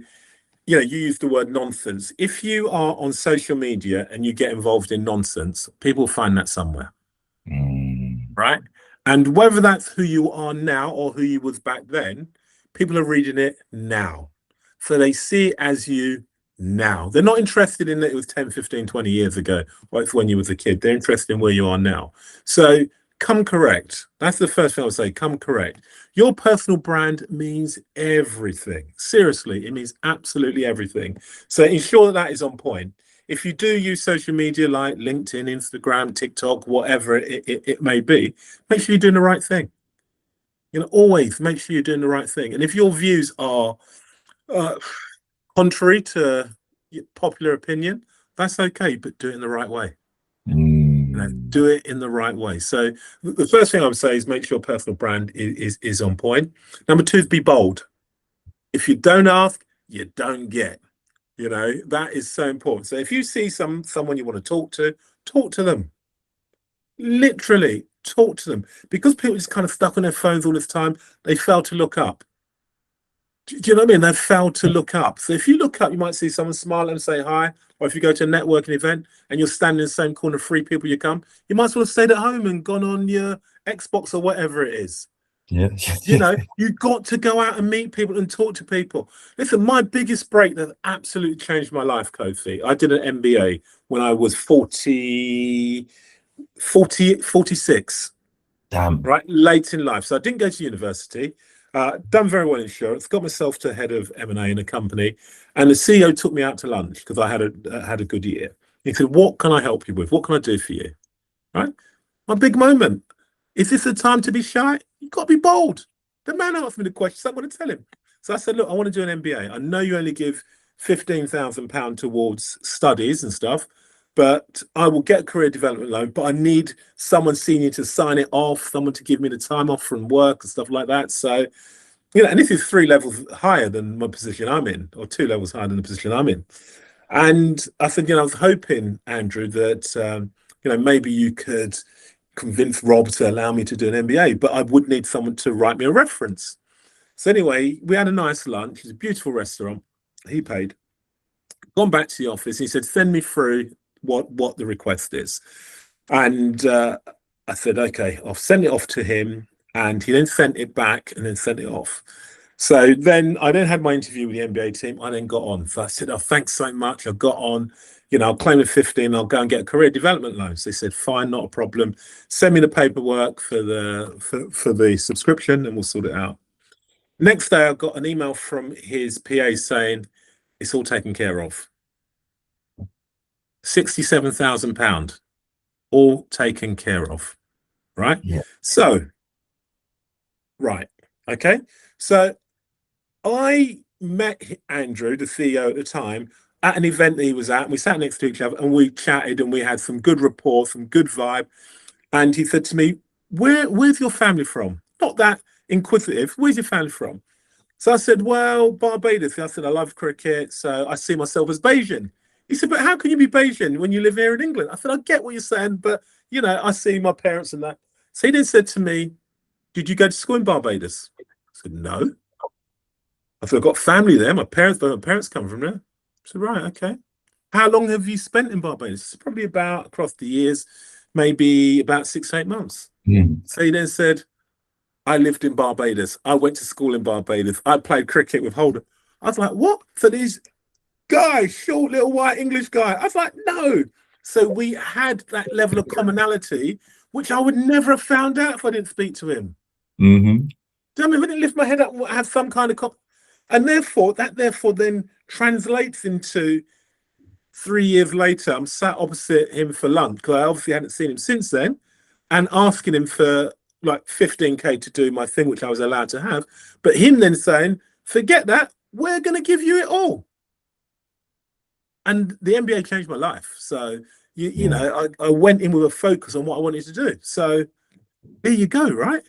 you use the word nonsense. If you are on social media and you get involved in nonsense, people find that somewhere, right? And whether that's who you are now or who you was back then, people are reading it now. So they see it as you now. They're not interested in that it was 10, 15, 20 years ago, or it's when you was a kid. They're interested in where you are now. So come correct. That's the first thing I would say. Come correct. Your personal brand means everything. Seriously, it means absolutely everything. So ensure that is on point. If you do use social media like LinkedIn, Instagram, TikTok, whatever it may be, make sure you're doing the right thing. Always make sure you're doing the right thing. And if your views are contrary to popular opinion, That's okay, but do it in the right way. Mm. Do it in the right way. So the first thing I would say is make sure personal brand is on point. Number two is be bold. If you don't ask, you don't get. That is so important. So if you see someone you want to talk to them. Literally talk to them, because people just kind of stuck on their phones all this time. They fail to look up. Do you know what I mean? They fail to look up. So if you look up, you might see someone smile and say hi. Or if you go to a networking event and you're standing in the same corner, three people you come, you might as well have stayed at home and gone on your Xbox or whatever it is. Yeah. You've got to go out and meet people and talk to people. Listen, my biggest break that absolutely changed my life, Kofi, I did an MBA when I was 46. Damn. Right, late in life. So I didn't go to university. Done very well in insurance. Got myself to head of M&A in a company, and the CEO took me out to lunch because I had a good year. He said, "What can I help you with? What can I do for you?" Right, my big moment. Is this the time to be shy? You've got to be bold. The man asked me the question, so I'm going to tell him. So I said, "Look, I want to do an MBA. I know you only give £15,000 towards studies and stuff, but I will get a career development loan, but I need someone senior to sign it off, someone to give me the time off from work and stuff like that." So, and this is 3 levels higher than my position I'm in, or 2 levels higher than the position I'm in. And I said, I was hoping, Andrew, that, maybe you could convince Rob to allow me to do an MBA, but I would need someone to write me a reference. So anyway, we had a nice lunch. It's a beautiful restaurant. He paid. Gone back to the office. He said, "Send me through what the request is." And I said, "Okay, I'll send it off to him." And he then sent it back and then sent it off. So then I had my interview with the MBA team. I then got on. So I said, "Oh, thanks so much." I got on. I'll claim the 15. I'll go and get a career development loan. So they said, "Fine, not a problem. Send me the paperwork for the subscription, and we'll sort it out." Next day, I got an email from his PA saying it's all taken care of. £67,000, all taken care of. Right? Yeah. So, right. Okay. So I met Andrew, the CEO at the time, at an event that he was at, and we sat next to each other and we chatted and we had some good rapport, some good vibe. And he said to me, where's your family from? Not that inquisitive. Where's your family from? So I said, "Well, Barbados." I said, "I love cricket, so I see myself as Bayesian." He said, "But how can you be Bayesian when you live here in England?" I said, "I get what you're saying, but, I see my parents and that." So he then said to me, "Did you go to school in Barbados?" I said, "No." I said, "I've got family there. My parents come from there." I said, "Right, okay. How long have you spent in Barbados?" It's probably about, across the years, maybe about 6 to 8 months. So he then said, "I lived in Barbados. I went to school in Barbados. I played cricket with Holder." I was like, "What?" So these guys, short little white English guy. I was like, "No." So we had that level of commonality, which I would never have found out if I didn't speak to him. Mm-hmm. Do you know what I mean? If I didn't lift my head up and have some kind of and therefore then translates into 3 years later, I'm sat opposite him for lunch, because I obviously hadn't seen him since then, and asking him for like 15K to do my thing, which I was allowed to have. But him then saying, "Forget that, we're going to give you it all." And the MBA changed my life. So, I went in with a focus on what I wanted to do. So there you go, right?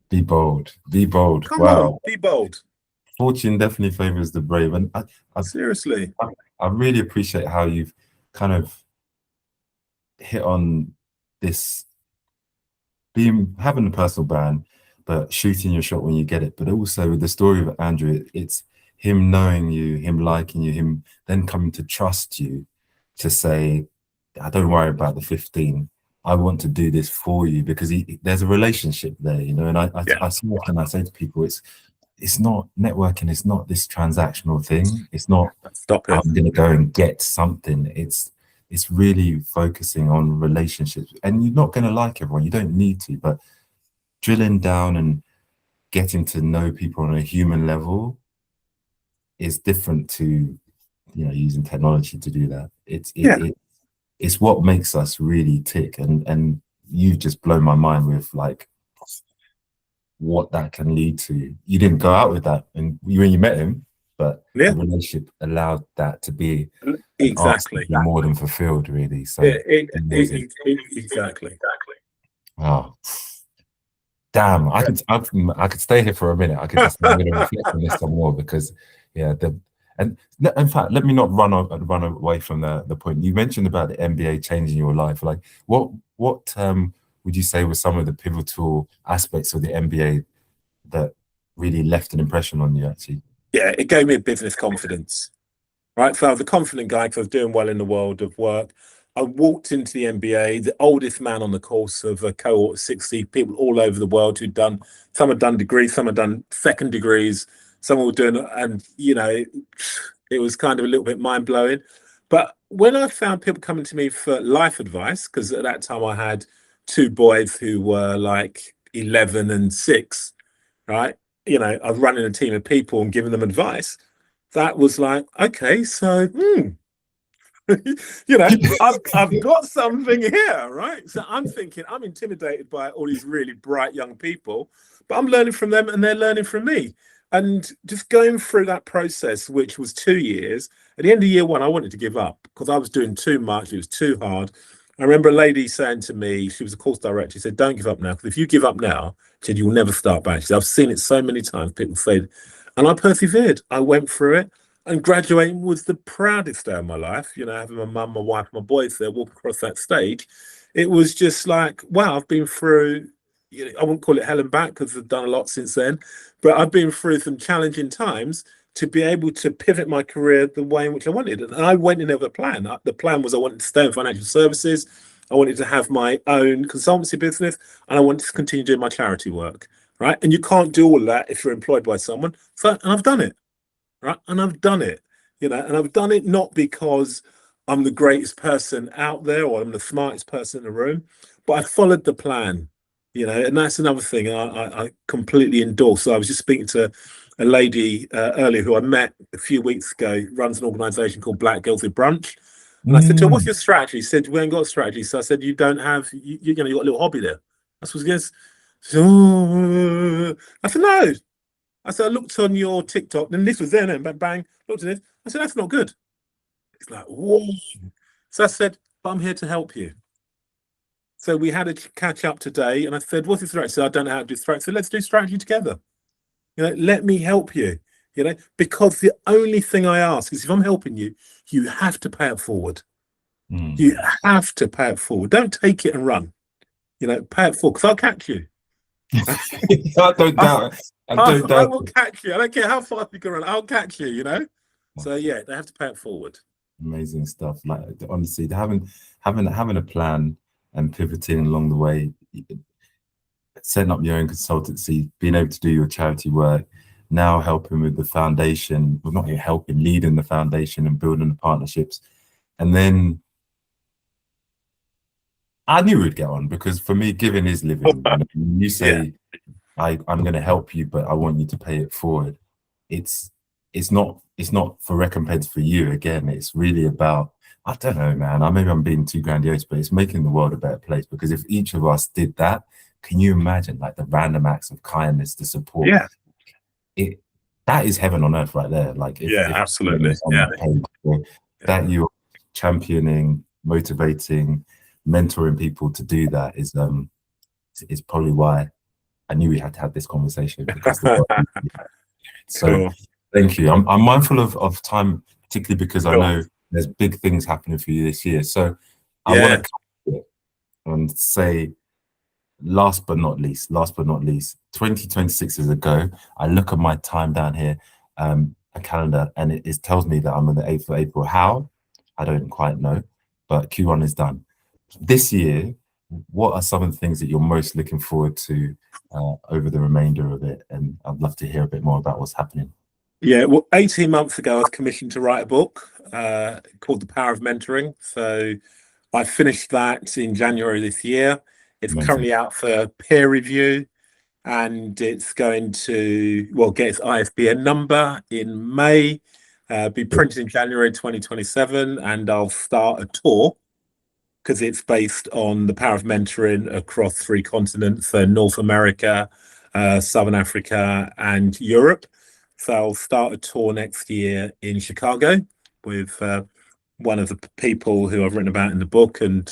Be bold. Be bold. Come Wow. on, be bold. Fortune definitely favors the brave. And Seriously. I really appreciate how you've kind of hit on this, having a personal brand, but shooting your shot when you get it. But also with the story of Andrew, it's him knowing you, him liking you, him then coming to trust you to say, "I don't worry about the 15. I want to do this for you," because there's a relationship there, And I see often I say to people, it's not networking. It's not this transactional thing. It's not, Stop it. "I'm going to go and get something." It's really focusing on relationships, and you're not going to like everyone. You don't need to, but drilling down and getting to know people on a human level is different to, using technology to do that. It's what makes us really tick, and you've just blown my mind with like what that can lead to. You didn't go out with that, and when you met him, but the relationship allowed that to be and asked to Exactly. be more than fulfilled, really. So amazing. Exactly. Oh, damn, I could stay here for a minute. I could just I'm going to reflect on this some more because yeah, in fact, let me not run away from the point you mentioned about the MBA changing your life. Like, what would you say were some of the pivotal aspects of the MBA that really left an impression on you? Actually, Yeah, it gave me a business confidence. Right. So I was a confident guy because I was doing well in the world of work. I walked into the MBA, the oldest man on the course of a cohort of 60 people all over the world some had done degrees, some had done second degrees, some were doing, and it was kind of a little bit mind blowing. But when I found people coming to me for life advice, because at that time I had two boys who were like 11 and 6, right? I was running a team of people and giving them advice. That was like, okay, so I've got something here, right? So I'm thinking I'm intimidated by all these really bright young people, but I'm learning from them and they're learning from me. And just going through that process, which was 2 years, at the end of year one, I wanted to give up because I was doing too much. It was too hard. I remember a lady saying to me, she was a course director, she said, don't give up now, because if you give up now, she said, you'll never start back. She said, I've seen it so many times, people say, and I persevered. I went through it. And graduating was the proudest day of my life. Having my mum, my wife, my boys there walk across that stage. It was just like, wow, I've been through, I wouldn't call it hell and back because I've done a lot since then, but I've been through some challenging times to be able to pivot my career the way in which I wanted. And I went in there with a plan. The plan was I wanted to stay in financial services. I wanted to have my own consultancy business and I wanted to continue doing my charity work. Right. And you can't do all that if you're employed by someone. And I've done it. Right. And I've done it, and I've done it not because I'm the greatest person out there or I'm the smartest person in the room, but I followed the plan, and that's another thing I completely endorse. So I was just speaking to a lady earlier who I met a few weeks ago, runs an organization called Black Girls with Brunch. And I said to her, what's your strategy? She said, we ain't got a strategy. So I said, you don't have, you got a little hobby there. That's what it is. She said, oh. I said, no. I said, I looked on your TikTok, and this was there, and bang, bang, looked at it. I said, that's not good. It's like, whoa. So I said, but I'm here to help you. So we had a catch up today, and I said, what's the strategy? So I don't know how to do strategy. So let's do strategy together. Let me help you, because the only thing I ask is if I'm helping you, you have to pay it forward. You have to pay it forward. Don't take it and run. Pay it forward, because I'll catch you. I don't doubt it. I will catch you. I don't care how fast you can run. I'll catch you. So yeah, they have to pay it forward. Amazing stuff. Like, honestly, having a plan and pivoting along the way, setting up your own consultancy, being able to do your charity work, now helping with the foundation, well, not helping, leading the foundation and building the partnerships, and then I knew we'd get on, because for me, giving is living. And you say, I'm going to help you, but I want you to pay it forward. It's not for recompense for you. Again, it's really about, I don't know, man. Maybe I'm being too grandiose, but it's making the world a better place. Because if each of us did that, can you imagine like the random acts of kindness, the support? Yeah. That is heaven on earth right there. Like, if absolutely. Yeah. That you're championing, motivating, mentoring people to do that is probably why I knew we had to have this conversation, because so cool. Thank you. I'm mindful of time, particularly because I know there's big things happening for you this year. So I want to come to it and say, last but not least, 2026 is a go. I look at my time down here, a calendar, and it tells me that I'm on the 8th of April. How? I don't quite know, but Q1 is done. This year, what are some of the things that you're most looking forward to over the remainder of it? And I'd love to hear a bit more about what's happening. Yeah, well, 18 months ago, I was commissioned to write a book called The Power of Mentoring. So I finished that in January this year. It's currently out for peer review, and it's going to, get its ISBN number in May, be printed in January 2027, and I'll start a tour, because it's based on the power of mentoring across 3 continents, so North America, Southern Africa, and Europe. So I'll start a tour next year in Chicago with one of the people who I've written about in the book, and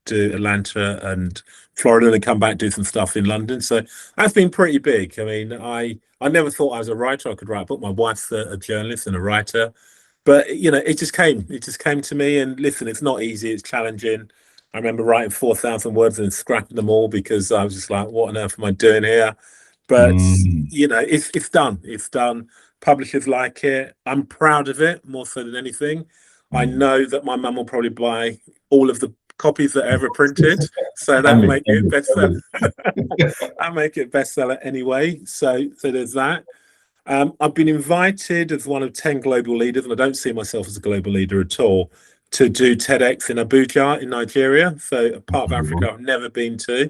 do Atlanta and Florida, and then come back do some stuff in London. So that's been pretty big. I mean, I never thought I was a writer. I could write a book. My wife's a journalist and a writer, but it just came. It just came to me. And listen, it's not easy. It's challenging. I remember writing 4,000 words and scrapping them all because I was just like, what on earth am I doing here? But Mm, it's done. It's done. Publishers like it. I'm proud of it more so than anything. I mm. know that my mum will probably buy all of the copies that I ever printed, so And that'll me, make and it me, and bestseller. me. I'll make it bestseller anyway. So there's that. I've been invited as one of 10 global leaders, and I don't see myself as a global leader at all, to do TEDx in Abuja in Nigeria. So a part of Africa Incredible. I've never been to.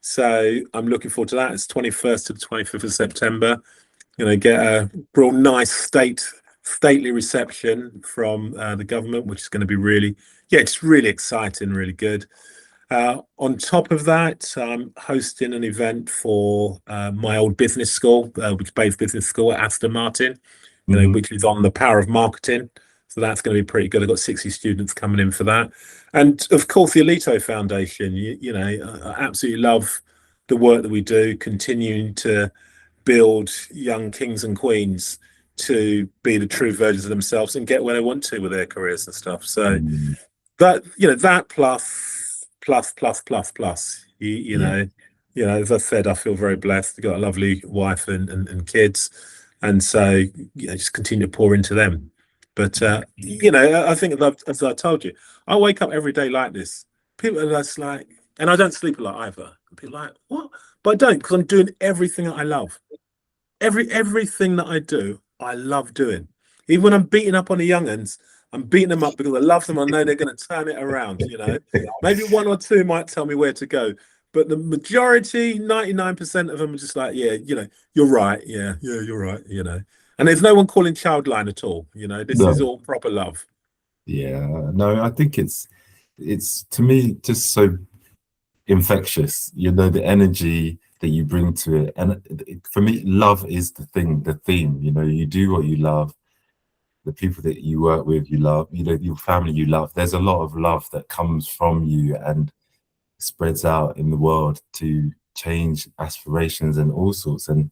So I'm looking forward to that. It's 21st to the 25th of September. Get a real nice stately reception from the government, which is going to be really, yeah, it's really exciting, really good. On top of that, I'm hosting an event for my old business school, which is Bayes Business School at Aston Martin, Mhm. which is on the power of marketing. So that's going to be pretty good. I've got 60 students coming in for that. And of course, the Aleto Foundation, I absolutely love the work that we do, continuing to build young kings and queens to be the true versions of themselves and get where they want to with their careers and stuff. So Mm, that plus, yeah. as I said, I feel very blessed. I've got a lovely wife and kids, and so just continue to pour into them. But I think, as I told you, I wake up every day like this. People are just like, and I don't sleep a lot either. People are like, what? But I don't, because I'm doing everything that I love. Everything that I do, I love doing. Even when I'm beating up on the young'uns, I'm beating them up because I love them. I know they're going to turn it around. Maybe one or two might tell me where to go, but the majority, 99% of them are just like, yeah, you're right. Yeah, you're right. And there's no one calling childline at all. This is No, all proper love. yeah, no, I think it's to me just so infectious, the energy that you bring to it. And for me, love is the theme, you do what you love, the people that you work with, you love, your family you love. There's a lot of love that comes from you and spreads out in the world to change aspirations and all sorts. And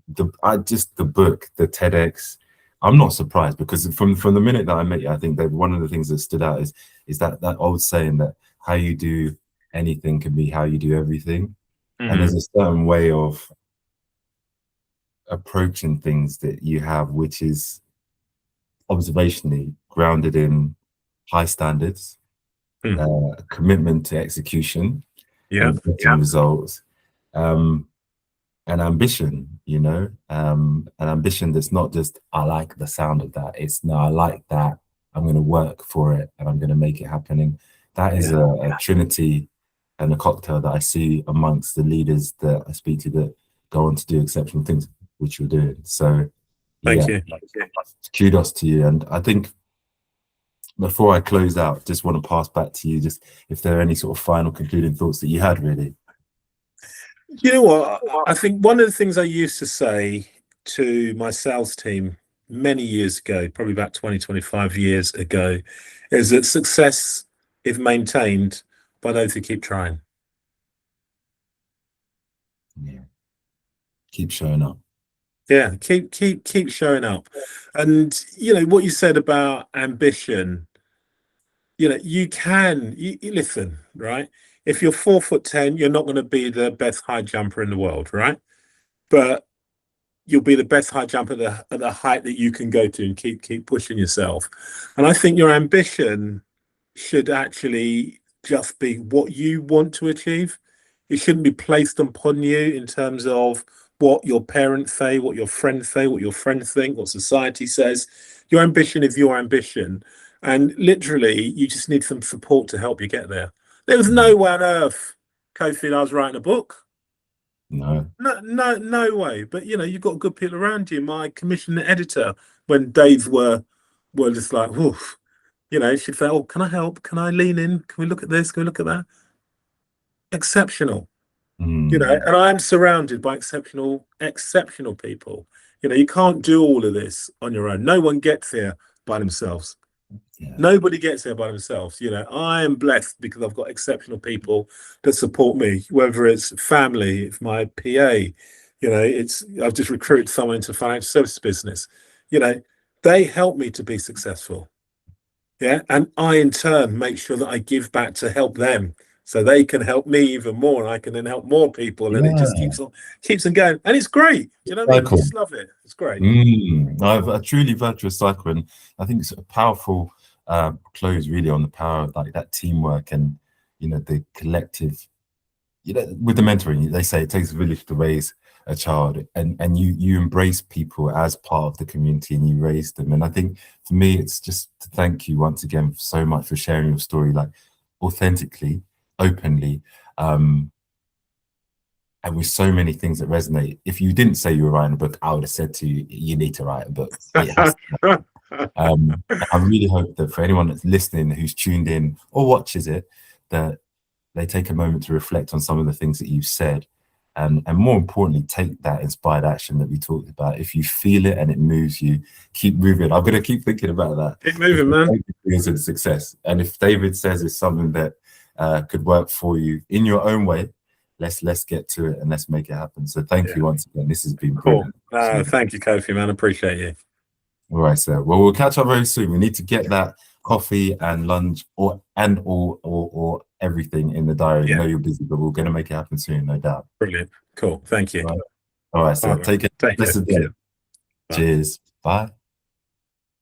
the book, the TEDx, I'm not surprised because from the minute that I met you, I think that one of the things that stood out is that old saying that how you do anything can be how you do everything. And there's Mm. a certain way of approaching things that you have, which is observationally grounded in high standards, Mm. commitment to execution Yeah. and getting results, um, and ambition, an ambition that's not just, I like the sound of that. It's no, I like that. I'm going to work for it and I'm going to make it happen. And that is Yeah. a trinity and a cocktail that I see amongst the leaders that I speak to that go on to do exceptional things, which you're doing. So, Thank yeah, you. kudos to you. And I think before I close out, just want to pass back to you, just if there are any sort of final concluding thoughts that you had, really. You know what? I think one of the things I used to say to my sales team many years ago, probably about 20, 25 years ago, is that success is maintained by those who keep trying. Yeah. Keep showing up. Yeah, keep showing up. And what you said about ambition, you listen, right? If you're 4'10", you're not going to be the best high jumper in the world, right? But you'll be the best high jumper at the height that you can go to, and keep pushing yourself. And I think your ambition should actually just be what you want to achieve. It shouldn't be placed upon you in terms of what your parents say, what your friends say, what your friends think, what society says. Your ambition is your ambition. And literally, you just need some support to help you get there. There was Mm. no way on earth, Kofi, I was writing a book. No. No way. But you've got good people around you. My commissioner editor, when days were just like, woof, she'd say, "Oh, can I help? Can I lean in? Can we look at this? Can we look at that?" Exceptional. Mm. And I'm surrounded by exceptional people. You can't do all of this on your own. No one gets here by themselves. Yeah. Nobody gets there by themselves. You know, I am blessed because I've got exceptional people that support me, whether it's family, it's my PA, you know, it's I've just recruited someone into financial services business. You know, they help me to be successful. Yeah. And I in turn make sure that I give back to help them so they can help me even more. And I can then help more people. And it just Yeah. keeps on going. And it's great. You know what I mean? You Cycle. just love it. It's great. I've a truly virtuous cycle, and I think it's a powerful close really on the power of like that teamwork and the collective. With the mentoring, they say it takes a village to raise a child, and you embrace people as part of the community and you raise them. And I think for me, it's just to thank you once again so much for sharing your story, like authentically, openly, and with so many things that resonate. If you didn't say you were writing a book, I would have said to you, you need to write a book. It has to. I really hope that for anyone that's listening, who's tuned in or watches it, that they take a moment to reflect on some of the things that you've said, and more importantly, take that inspired action that we talked about. If you feel it and it moves you, keep moving. I'm going to keep thinking about that. Keep moving, man. It's a success. And if David says it's something that could work for you in your own way, let's get to it and let's make it happen. So thank you once again. This has been brilliant. Thank you, Kofi, man. Appreciate you. All right, sir. Well, we'll catch up very soon. We need to get that coffee and lunch or everything in the diary. I know you're busy, but we're going to make it happen soon, no doubt. Brilliant. Cool. Thank you. All right, sir. Take it. Take care. Cheers. Bye.